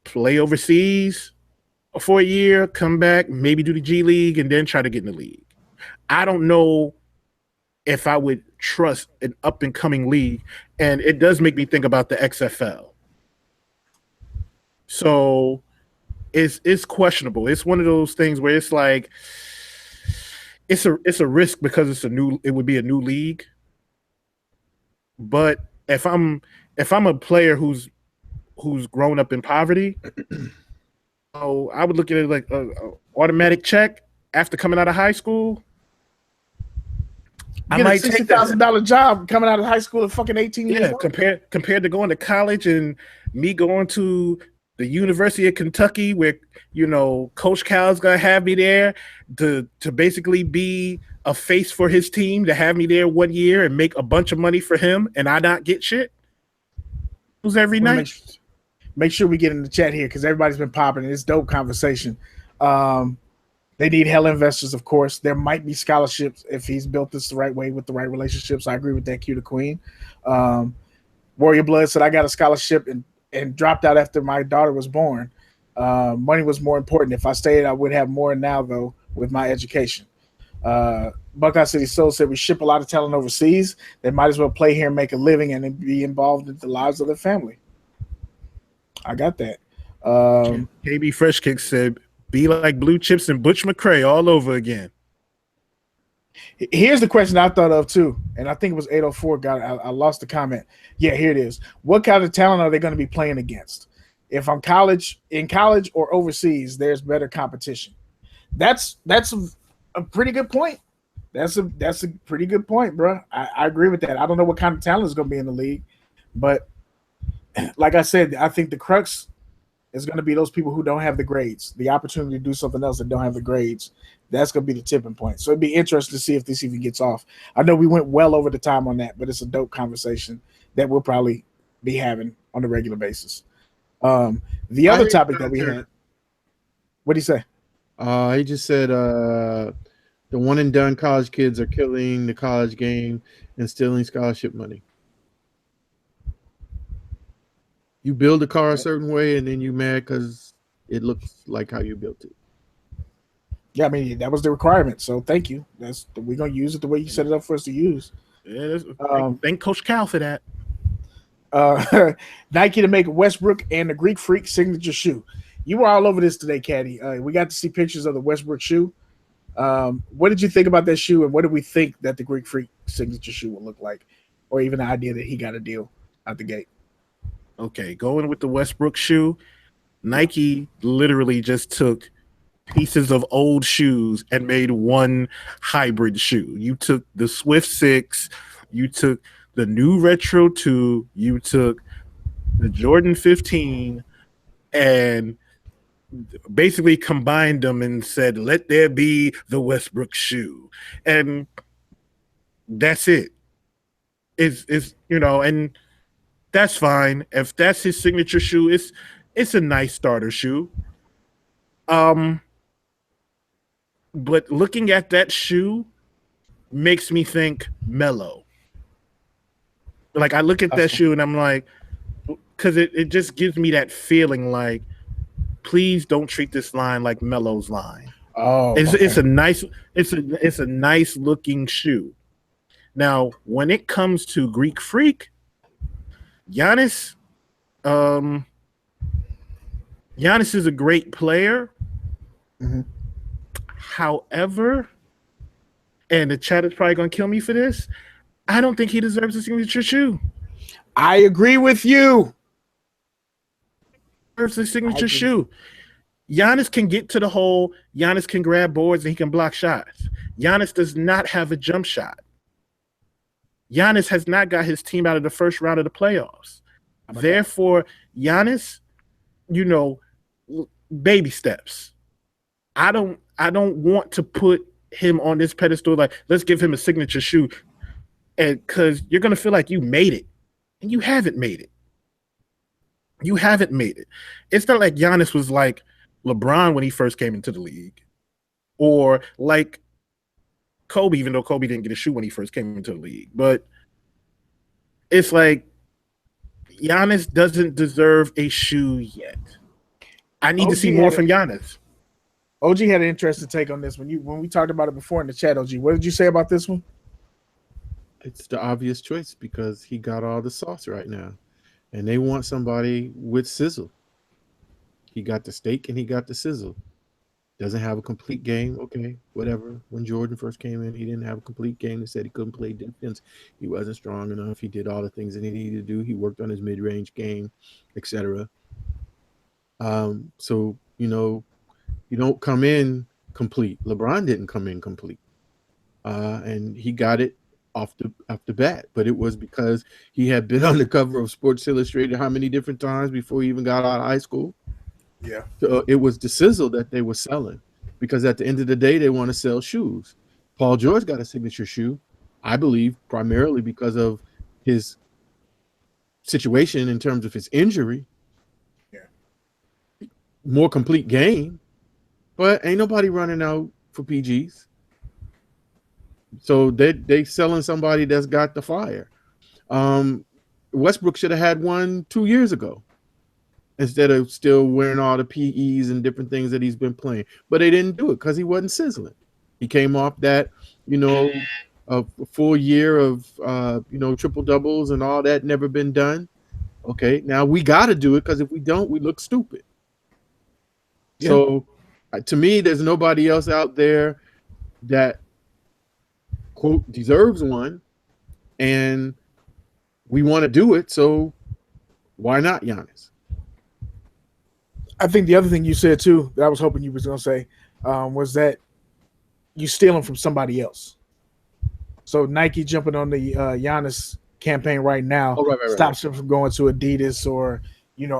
Play overseas for a year, come back, maybe do the G League, and then try to get in the league. I don't know if I would trust an up-and-coming league, and it does make me think about the XFL. So it's questionable. It's one of those things where it's like it's a risk because it would be a new league. But if I'm a player who's grown up in poverty, I would look at it like a automatic check after coming out of high school. I might take a $60,000 job coming out of high school at fucking 18 years old. Compared to going to college and me going to the University of Kentucky, where Coach Cal's gonna have me there to basically be a face for his team, to have me there 1 year and make a bunch of money for him, and I not get shit. It was every night. Make sure we get in the chat here because everybody's been popping. It's dope conversation. They need hell investors, of course. There might be scholarships if he's built this the right way with the right relationships. I agree with that. Q the Queen. Warrior Blood said I got a scholarship and dropped out after my daughter was born. Money was more important. If I stayed, I would have more now, though, with my education. Buckeye City Soul said we ship a lot of talent overseas. They might as well play here and make a living and then be involved in the lives of their family. I got that. KB Fresh Kick said, be like Blue Chips and Butch McRae all over again. Here's the question I thought of too, and I think it was 804. I lost the comment. Yeah, here it is. What kind of talent are they going to be playing against? If I'm in college or overseas, there's better competition. That's a pretty good point. That's a pretty good point, bro. I agree with that. I don't know what kind of talent is going to be in the league, but like I said, I think the crux is going to be those people who don't have the grades, the opportunity to do something else that don't have the grades. That's going to be the tipping point. So it'd be interesting to see if this even gets off. I know we went well over the time on that, but it's a dope conversation that we'll probably be having on a regular basis. The other topic that we had, what did he say? He just said the one and done college kids are killing the college game and stealing scholarship money. You build a car a certain way and then you mad because it looks like how you built it. Yeah, I mean, that was the requirement. So thank you. We're going to use it the way you set it up for us to use. Yeah, thank Coach Cal for that. Nike to make Westbrook and the Greek Freak signature shoe. You were all over this today, Caddy. We got to see pictures of the Westbrook shoe. What did you think about that shoe, and what did we think that the Greek Freak signature shoe will look like, or even the idea that he got a deal out the gate? Okay, going with the Westbrook shoe, Nike literally just took pieces of old shoes and made one hybrid shoe. You took the Swift 6, you took the new Retro 2, you took the Jordan 15, and basically combined them and said, let there be the Westbrook shoe. And that's it. It's and that's fine. If that's his signature shoe, it's a nice starter shoe. But looking at that shoe, makes me think Melo. Like I look at that shoe and I'm like, because it just gives me that feeling like, please don't treat this line like Melo's line. Oh, it's a nice looking shoe. Now, when it comes to Greek Freak, Giannis is a great player. Mm-hmm. However, and the chat is probably going to kill me for this, I don't think he deserves a signature shoe. I agree with you. Deserves a signature shoe. Giannis can get to the hole. Giannis can grab boards and he can block shots. Giannis does not have a jump shot. Giannis has not got his team out of the first round of the playoffs. Therefore, Giannis, baby steps. I don't want to put him on this pedestal like, let's give him a signature shoe, and because you're gonna feel like you made it, and you haven't made it. You haven't made it. It's not like Giannis was like LeBron when he first came into the league, or like Kobe, even though Kobe didn't get a shoe when he first came into the league. But it's like Giannis doesn't deserve a shoe yet. I need to see more from Giannis. OG had an interesting take on this when we talked about it before in the chat. OG, what did you say about this one? It's the obvious choice because he got all the sauce right now, and they want somebody with sizzle. He got the steak and he got the sizzle. Doesn't have a complete game. Okay, whatever. When Jordan first came in, he didn't have a complete game. They said he couldn't play defense. He wasn't strong enough. He did all the things that he needed to do. He worked on his mid-range game, etc. So, you don't come in complete. LeBron didn't come in complete. And he got it off the bat. But it was because he had been on the cover of Sports Illustrated how many different times before he even got out of high school? Yeah. So it was the sizzle that they were selling, because at the end of the day, they want to sell shoes. Paul George got a signature shoe, I believe, primarily because of his situation in terms of his injury. Yeah. More complete game, but ain't nobody running out for PGs. So they selling somebody that's got the fire. Westbrook should have had one 2 years ago, instead of still wearing all the PEs and different things that he's been playing. But they didn't do it because he wasn't sizzling. He came off that, a full year of, triple doubles and all that, never been done. Okay, now we got to do it, because if we don't, we look stupid. Yeah. So to me, there's nobody else out there that, quote, deserves one, and we want to do it. So why not Giannis? I think the other thing you said too that I was hoping you was going to say was that you stealing from somebody else. So Nike jumping on the Giannis campaign right now stops him from going to Adidas or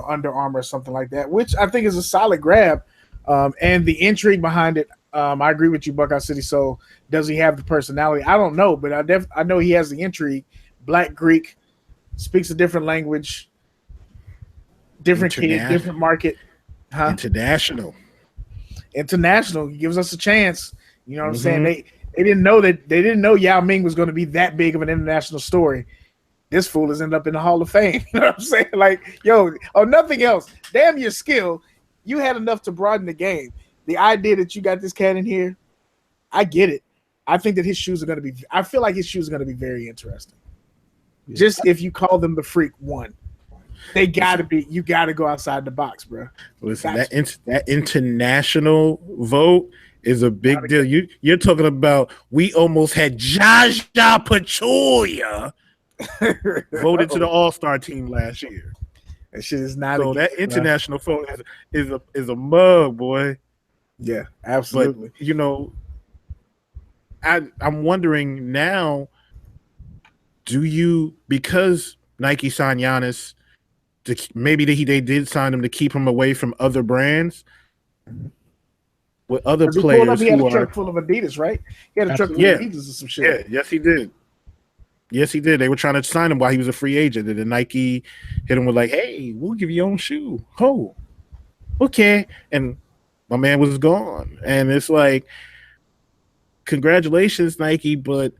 Under Armour or something like that, which I think is a solid grab. And the intrigue behind it, I agree with you, Buckeye City. So does he have the personality? I don't know, but I know he has the intrigue. Black Greek, speaks a different language, different kid, different market. Huh? International. He gives us a chance. You know what I'm saying? They didn't know Yao Ming was going to be that big of an international story. This fool has ended up in the Hall of Fame. You know what I'm saying? Like, nothing else. Damn your skill. You had enough to broaden the game. The idea that you got this cat in here, I get it. I think that his shoes are going to be. I feel like his shoes are going to be very interesting. Yeah. Just if you call them the Freak One. They gotta be. You gotta go outside the box, bro. Listen, that international vote is a big deal. You're talking about. We almost had Jaja Pachulia voted to the All-Star team last year. That shit is not. So that international vote is a mug, boy. Yeah, absolutely. But, I'm wondering now. Because Nike signed Giannis? Maybe they did sign him to keep him away from other brands with other players. He had a truck full of Adidas, right? He had a truck full of Adidas or some shit. Yeah, yes, he did. They were trying to sign him while he was a free agent, and then Nike hit him with like, "Hey, we'll give you your own shoe." Oh, okay. And my man was gone, and it's like, congratulations, Nike, but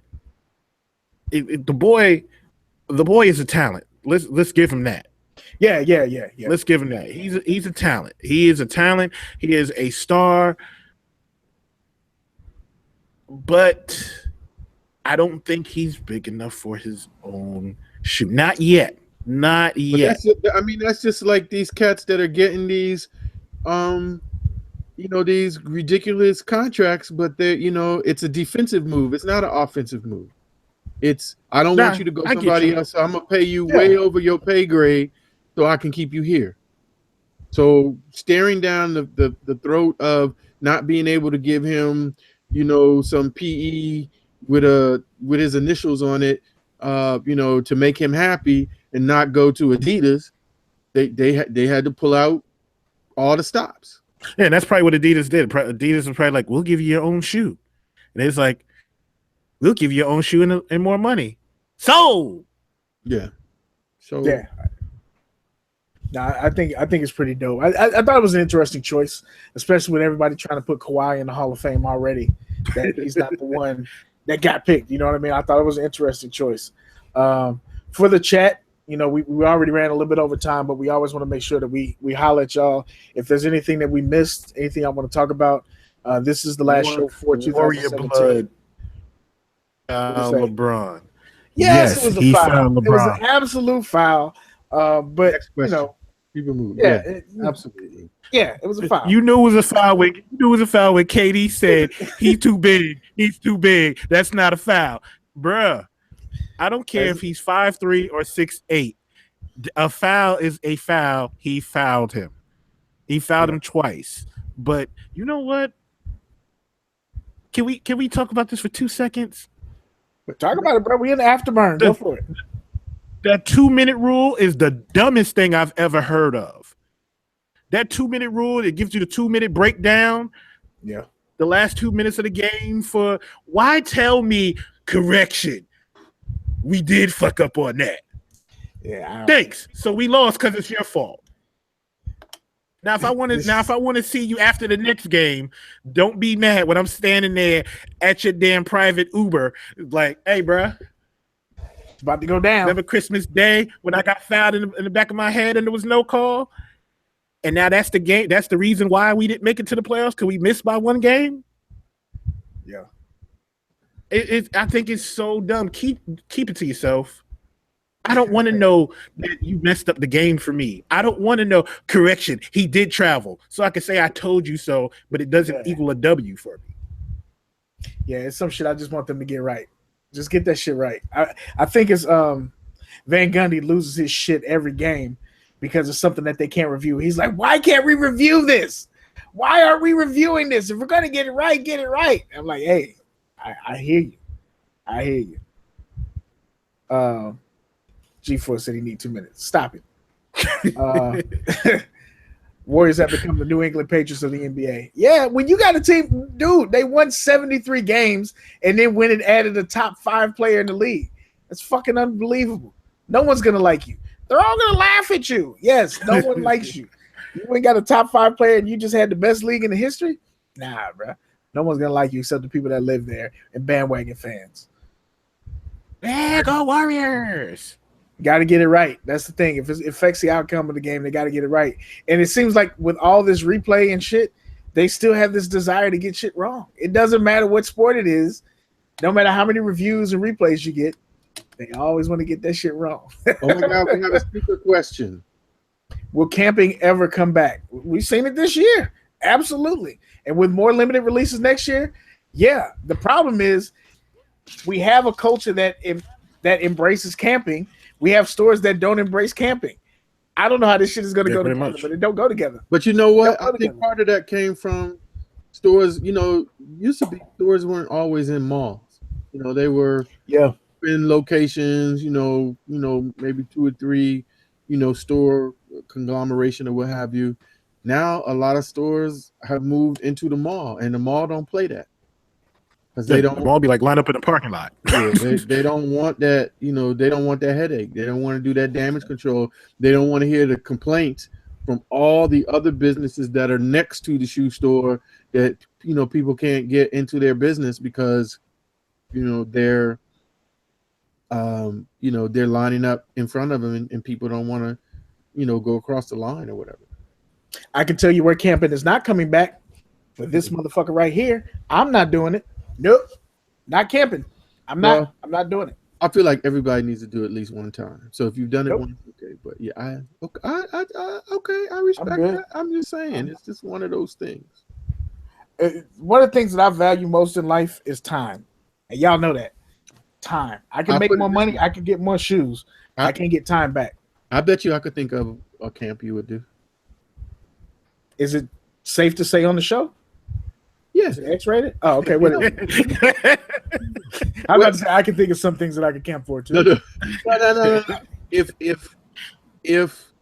the boy is a talent. Let's give him that. Yeah. Let's give him that. He's a talent. He is a talent. He is a star. But I don't think he's big enough for his own shoe. Not yet. Not yet. That's just like these cats that are getting these, these ridiculous contracts, but it's a defensive move. It's not an offensive move. I don't want you to go somebody else. So I'm gonna pay you way over your pay grade so I can keep you here. So staring down the throat of not being able to give him, some PE with his initials on it, to make him happy and not go to Adidas, they had to pull out all the stops. Yeah, and that's probably what Adidas did. Adidas was probably like, "We'll give you your own shoe," and it's like, "We'll give you your own shoe and more money." So, yeah. No, I think it's pretty dope. I thought it was an interesting choice, especially with everybody trying to put Kawhi in the Hall of Fame already. That he's not the one that got picked. You know what I mean? I thought it was an interesting choice. For the chat, we already ran a little bit over time, but we always want to make sure that we holler at y'all. If there's anything that we missed, anything I want to talk about, this is the last show for 2017. LeBron. Yes, it was a foul. It was an absolute foul. But people move. Yeah, absolutely. Yeah, it was a foul. You knew it was a foul when KD said he's too big. He's too big. That's not a foul, bruh. I don't care if he's 5'3" or 6'8". A foul is a foul. He fouled him. He fouled him twice. But you know what? Can we talk about this for 2 seconds? Talk about it, bro. We in the afterburn. Go for it. That 2-minute rule is the dumbest thing I've ever heard of. That 2-minute rule, it gives you the 2-minute breakdown. Yeah. The last 2 minutes of the game why tell me correction? We did fuck up on that. Yeah. Thanks. So we lost because it's your fault. Now, if I want to see you after the next game, don't be mad when I'm standing there at your damn private Uber, like, hey, bruh. It's about to go down. Remember Christmas Day when I got fouled in the back of my head and there was no call? And now that's the game. That's the reason why we didn't make it to the playoffs, because we missed by one game. Yeah. I think it's so dumb. Keep it to yourself. I don't want to know that you messed up the game for me. I don't want to know. Correction, he did travel. So I can say I told you so, but it doesn't equal a W for me. Yeah, it's some shit I just want them to get right. Just get that shit right. I think it's Van Gundy loses his shit every game because it's something that they can't review. He's like, why can't we review this? Why aren't we reviewing this? If we're going to get it right, get it right. I'm like, hey, I hear you. I hear you. G4 said he need 2 minutes. Stop it. Warriors have become the New England Patriots of the NBA. Yeah, when you got a team, dude, they won 73 games and then went and added a top 5 player in the league. That's fucking unbelievable. No one's going to like you. They're all going to laugh at you. Yes, no one likes you. You ain't got a top 5 player and you just had the best league in the history? Nah, bro. No one's going to like you except the people that live there and bandwagon fans. Yeah, go Warriors. Got to get it right. That's the thing. If it affects the outcome of the game, they got to get it right. And it seems like with all this replay and shit, they still have this desire to get shit wrong. It doesn't matter what sport it is. No matter how many reviews and replays you get, they always want to get that shit wrong. Oh my God, we have a speaker question. Will camping ever come back? We've seen it this year. Absolutely. And with more limited releases next year, yeah. The problem is we have a culture that embraces camping. We have stores that don't embrace camping. I don't know how this shit is going to go together, but it don't go together. But you know what? I think part of that came from stores. Used to be stores weren't always in malls. They were in locations. Maybe 2 or 3, store conglomeration or what have you. Now a lot of stores have moved into the mall, and the mall don't play that. They don't all be like lined up in the parking lot. Yeah, they don't want that, they don't want that headache. They don't want to do that damage control. They don't want to hear the complaints from all the other businesses that are next to the shoe store that people can't get into their business because they're they're lining up in front of them and people don't want to go across the line or whatever. I can tell you where camping is not coming back. For this motherfucker right here, I'm not doing it. Nope, not camping. I'm not doing it. I feel like everybody needs to do it at least one time. So if you've done it once, okay. But yeah, I respect that. I'm just saying, it's just one of those things. One of the things that I value most in life is time, and y'all know that. Time. I can make more money. I can get more shoes. I can't get time back. I bet you I could think of a camp you would do. Is it safe to say on the show? Yes. Is it X-rated? Oh, okay. What? I'm about to say I can think of some things that I could camp for too. No. If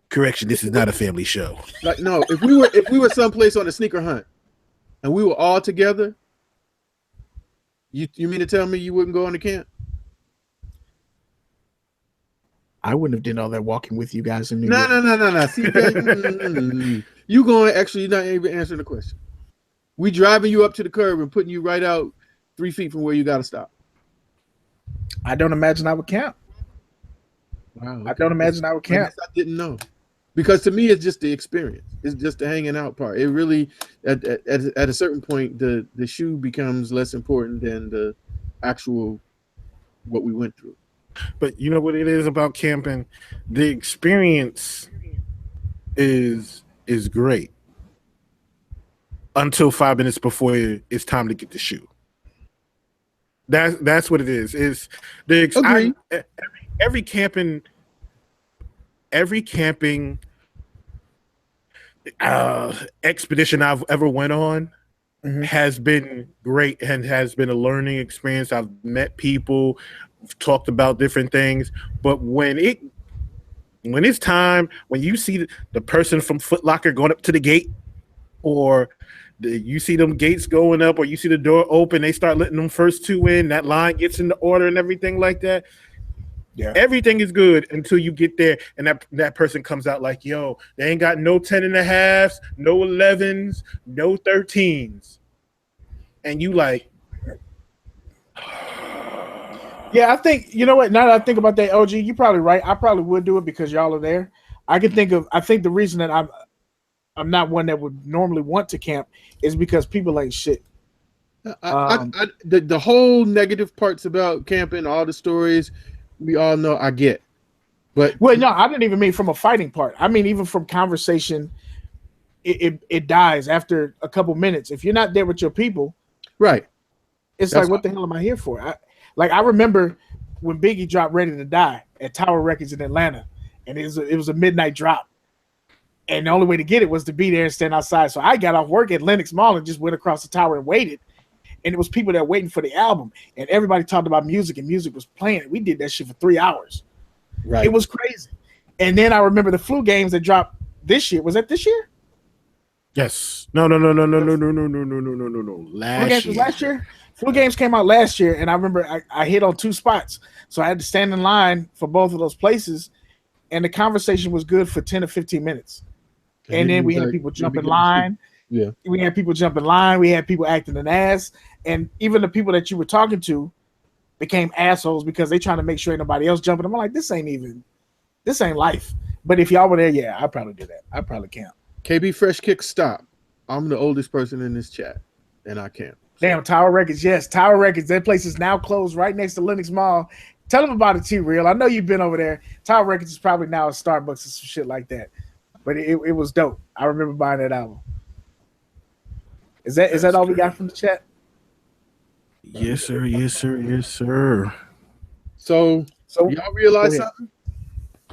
correction, this is not a family show. Like no, if we were someplace on a sneaker hunt and we were all together, you mean to tell me you wouldn't go on the camp? I wouldn't have done all that walking with you guys in New York. No. See, you going actually? You're not even answering the question. We driving you up to the curb and putting you right out 3 feet from where you got to stop. I don't imagine I would camp. Wow. I don't imagine I would camp. I didn't know, because to me it's just the experience. It's just the hanging out part. It really at a certain point the shoe becomes less important than the actual what we went through. But you know what it is about camping? The experience is great until 5 minutes before it's time to get the shoe. That's what it is. Is the every camping expedition I've ever went on has been great and has been a learning experience. I've met people, talked about different things, but when it's time, when you see the person from Foot Locker going up to the gate, or you see them gates going up, or you see the door open, they start letting them first two in, that line gets into order and everything like that. Yeah, everything is good until you get there and that person comes out like, yo, they ain't got no 10.5s, no 11s, no 13s. And you like, yeah, I think, you know what, now that I think about that, OG, you're probably right. I probably would do it because y'all are there. I think the reason that I'm not one that would normally want to camp is because people ain't shit. The whole negative parts about camping, all the stories we all know, I get. But well, no, I didn't even mean from a fighting part. I mean, even from conversation, it dies after a couple minutes. If you're not there with your people, right? It's like, what the hell am I here for? I remember when Biggie dropped "Ready to Die" at Tower Records in Atlanta, and it was a midnight drop, and the only way to get it was to be there and stand outside. So I got off work at Lenox Mall and just went across the tower and waited. And it was people that were waiting for the album, and everybody talked about music, and music was playing. We did that shit for 3 hours. Right. It was crazy. And then I remember the flu games that dropped this year. Was that this year? Yes. No. Last year. Flu games came out last year, and I remember I hit on 2 spots. So I had to stand in line for both of those places, and the conversation was good for 10 or 15 minutes. And then we had people jump in line. Yeah, we had people jump in line. We had people acting an ass, and even the people that you were talking to became assholes because they trying to make sure ain't nobody else jumping. I'm like, this ain't life. But if y'all were there, yeah, I'd probably do that. I'd probably camp. KB Fresh Kick, stop. I'm the oldest person in this chat, and I camp. So. Damn, Tower Records, yes, Tower Records. That place is now closed right next to Lenox Mall. Tell them about it, T-Real. I know you've been over there. Tower Records is probably now a Starbucks or some shit like that. But it was dope. I remember buying that album. Is that all we got from the chat? Yes, sir. So y'all realize something?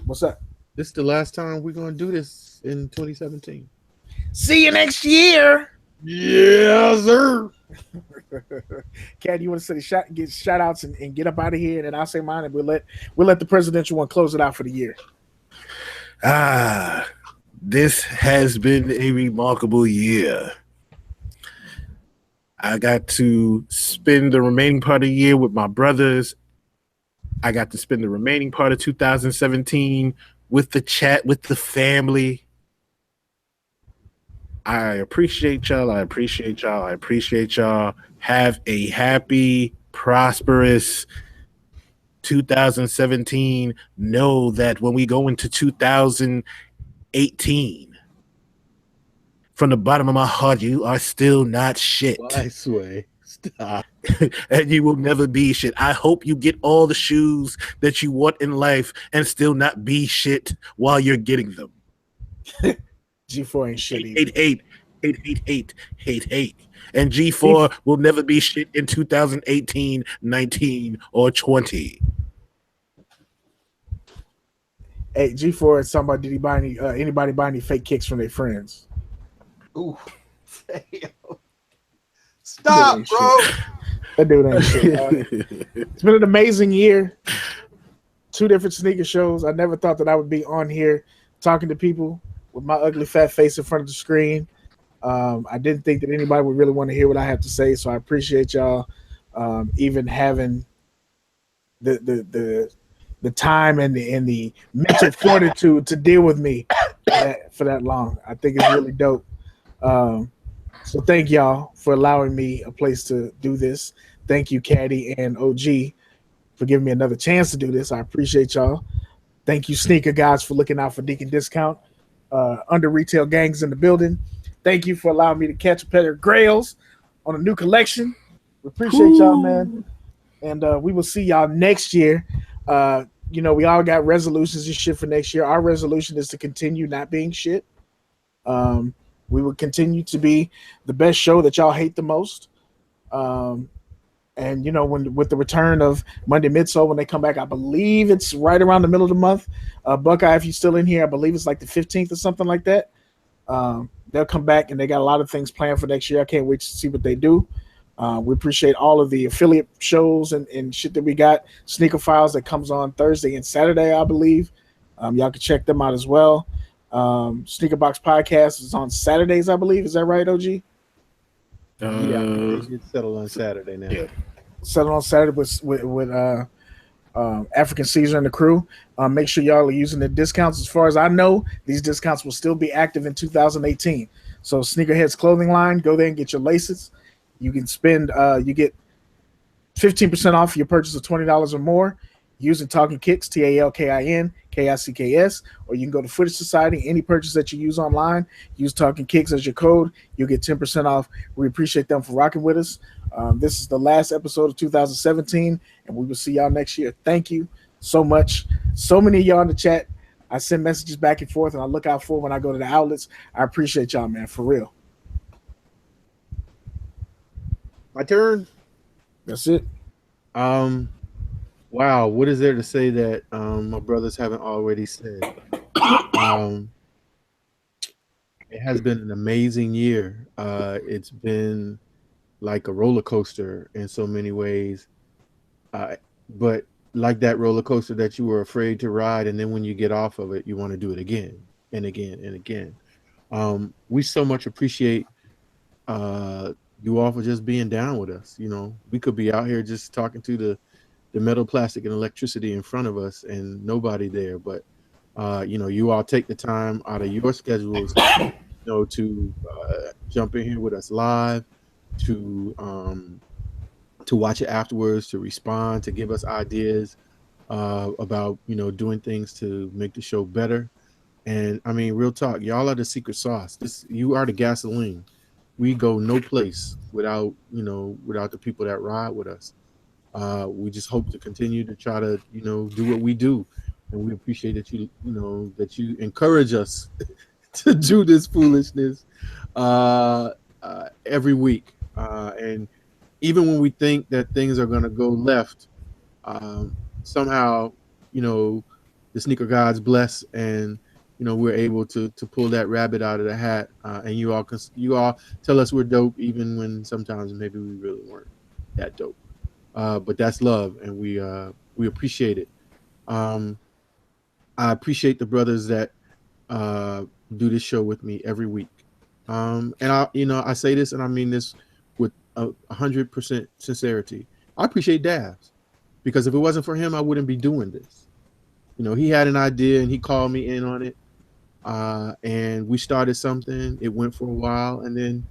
What's up? This is the last time we're gonna do this in 2017. See you next year. Yeah, sir. Cat, you want to say get shout outs and get up out of here, and then I'll say mine, and we'll let the presidential one close it out for the year. This has been a remarkable year. I got to spend the remaining part of the year with my brothers. I got to spend the remaining part of 2017 with the chat, with the family. I appreciate y'all. I appreciate y'all. I appreciate y'all. Have a happy, prosperous 2017. Know that when we go into 2018, from the bottom of my heart, you are still not shit. I swear. Stop. And you will never be shit. I hope you get all the shoes that you want in life and still not be shit while you're getting them. G4 ain't shit either. Hate. And G4 will never be shit in 2018, 19, or 20. Hey, G4 is somebody. Did he buy anybody buy any fake kicks from their friends? Ooh. Stop, bro. That dude ain't shit. It's been an amazing year. 2 different sneaker shows. I never thought that I would be on here talking to people with my ugly fat face in front of the screen. I didn't think that anybody would really want to hear what I have to say, so I appreciate y'all even having the time and the mental fortitude to deal with me for that long. I think it's really dope. So thank y'all for allowing me a place to do this. Thank you, Caddy and OG, for giving me another chance to do this. I appreciate y'all. Thank you, Sneaker Guys, for looking out for Deacon Discount. Under Retail Gangs in the building. Thank you for allowing me to catch a pair of grails on a new collection. We appreciate y'all, man. And we will see y'all next year. We all got resolutions and shit for next year. Our resolution is to continue not being shit. We will continue to be the best show that y'all hate the most. And when with the return of Monday Midsole, when they come back, I believe it's right around the middle of the month. Buckeye, if you're still in here, I believe it's like the 15th or something like that. They'll come back and they got a lot of things planned for next year. I can't wait to see what they do. We appreciate all of the affiliate shows and shit that we got. Sneaker Files that comes on Thursday and Saturday, I believe. Y'all can check them out as well. Sneaker Box Podcast is on Saturdays, I believe. Is that right, OG? Yeah, it's settled on Saturday now. Yeah. Settled on Saturday with African Caesar and the crew. Make sure y'all are using the discounts. As far as I know, these discounts will still be active in 2018. So SneakerHead's clothing line, go there and get your laces. You can spend, you get 15% off your purchase of $20 or more using Talkin Kicks, TALKIN KICKS, or you can go to Footage Society. Any purchase that you use online, use Talkin Kicks as your code. You'll get 10% off. We appreciate them for rocking with us. This is the last episode of 2017, and we will see y'all next year. Thank you so much. So many of y'all in the chat. I send messages back and forth, and I look out for when I go to the outlets. I appreciate y'all, man, for real. My turn. That's it. Wow, what is there to say that my brothers haven't already said? It has been an amazing year. It's been like a roller coaster in so many ways, but like that roller coaster that you were afraid to ride, and then when you get off of it, you want to do it again and again and again. We so much appreciate you all for just being down with us. We could be out here just talking to the metal, plastic, and electricity in front of us and nobody there, but you all take the time out of your schedules to jump in here with us live, to watch it afterwards, to respond, to give us ideas about doing things to make the show better. And I mean, real talk, y'all are the secret sauce. You are the gasoline. We go no place without the people that ride with us. We just hope to continue to try to do what we do, and we appreciate that you encourage us to do this foolishness every week, and even when we think that things are going to go left, somehow the sneaker gods bless, and we're able to pull that rabbit out of the hat, and you all tell us we're dope even when sometimes maybe we really weren't that dope. But that's love, and we appreciate it. I appreciate the brothers that do this show with me every week. And I say this, and I mean this with 100% sincerity. I appreciate Davs, because if it wasn't for him, I wouldn't be doing this. He had an idea and he called me in on it, and we started something. It went for a while, and then,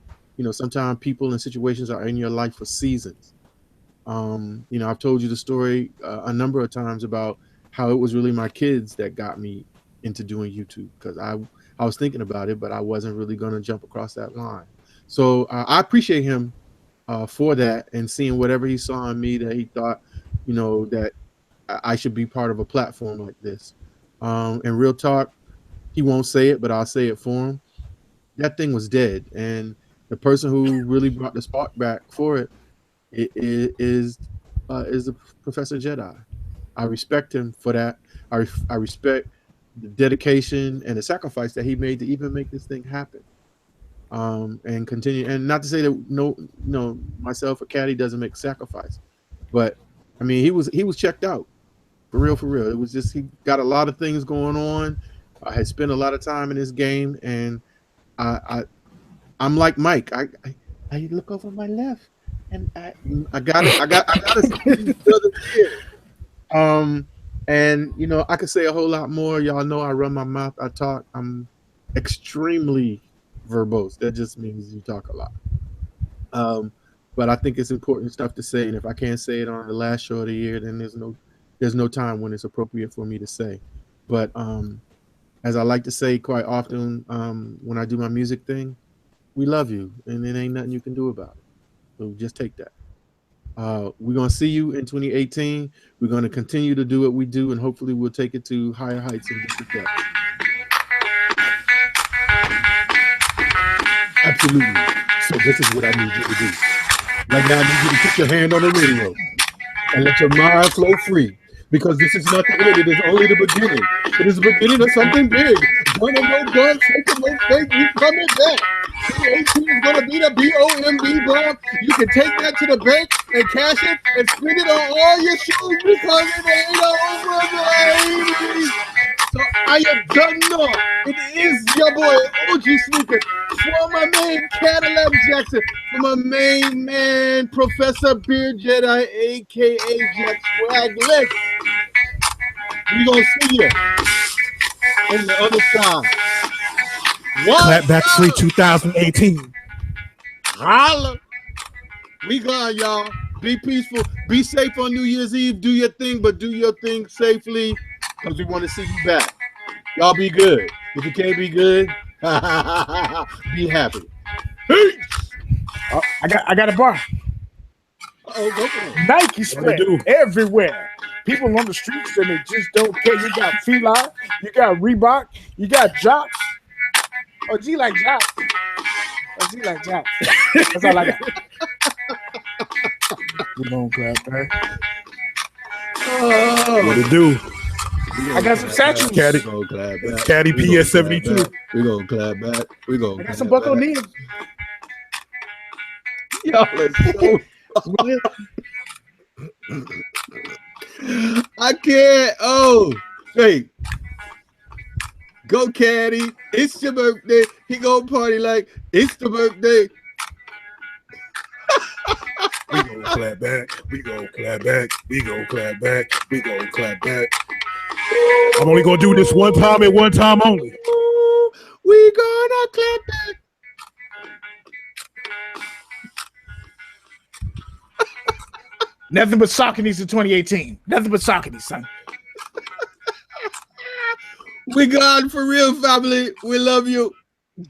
sometimes people and situations are in your life for seasons. I've told you the story a number of times about how it was really my kids that got me into doing YouTube, because I was thinking about it, but I wasn't really going to jump across that line. So I appreciate him for that, and seeing whatever he saw in me that he thought, that I should be part of a platform like this. And real talk, he won't say it, but I'll say it for him. That thing was dead, and the person who really brought the spark back for it is the Professor Jedi. I respect him for that. I respect the dedication and the sacrifice that he made to even make this thing happen. And continue, and not to say that no, myself or Caddy doesn't make sacrifice, but I mean, he was checked out for real. It was just, he got a lot of things going on. I had spent a lot of time in this game, and I'm like Mike. I look over my left, and I got it. And I could say a whole lot more. Y'all know I run my mouth. I talk. I'm extremely verbose. That just means you talk a lot. But I think it's important stuff to say, and if I can't say it on the last show of the year, then there's no time when it's appropriate for me to say. But as I like to say quite often, when I do my music thing, we love you, and there ain't nothing you can do about it. So just take that. We're gonna see you in 2018. We're gonna continue to do what we do, and hopefully we'll take it to higher heights and just that. Absolutely. So this is what I need you to do. Right now, I need you to put your hand on the radio and let your mind flow free, because this is not the end. It is only the beginning. It is the beginning of something big. One of no guns, take no fake, you coming back. 2018 is going to be the BOMB, bro. You can take that to the bank and cash it and spend it on all your shoes, because it ain't over, baby. So I am done now. It is your boy, OGSneekerz, for my man, Kadillac Jackson, for my main man, Professor Beard Jedi, a.k.a. Jack Swaglet. We're going to see you on the other side. Clapback Free 2018. Holla. We gone, y'all. Be peaceful. Be safe on New Year's Eve. Do your thing, but do your thing safely, because we want to see you back. Y'all be good. If you can't be good, be happy. Peace. I got a bar. Go for it. Nike spread everywhere. People on the streets, and they just don't care. You got Fila, you got Reebok, you got Jocks. Oh, G like Jocks. Oh, G like Jocks. That's all I got. We gonna clap back. What it do? I got some statues. Caddy PS72. We gonna clap back. We gonna. I got some Buck O'Neill. Y'all are so. I can't. Oh, wait. Go, Caddy. It's your birthday. He gonna party like it's the birthday. We gonna clap back. We gonna clap back. We gonna clap back. We gonna clap back. I'm only gonna do this one time and one time only. We gonna clap back. Nothing but Sauconies in 2018. Nothing but Sauconies, son. We gone for real, family. We love you.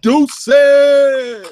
Deuces.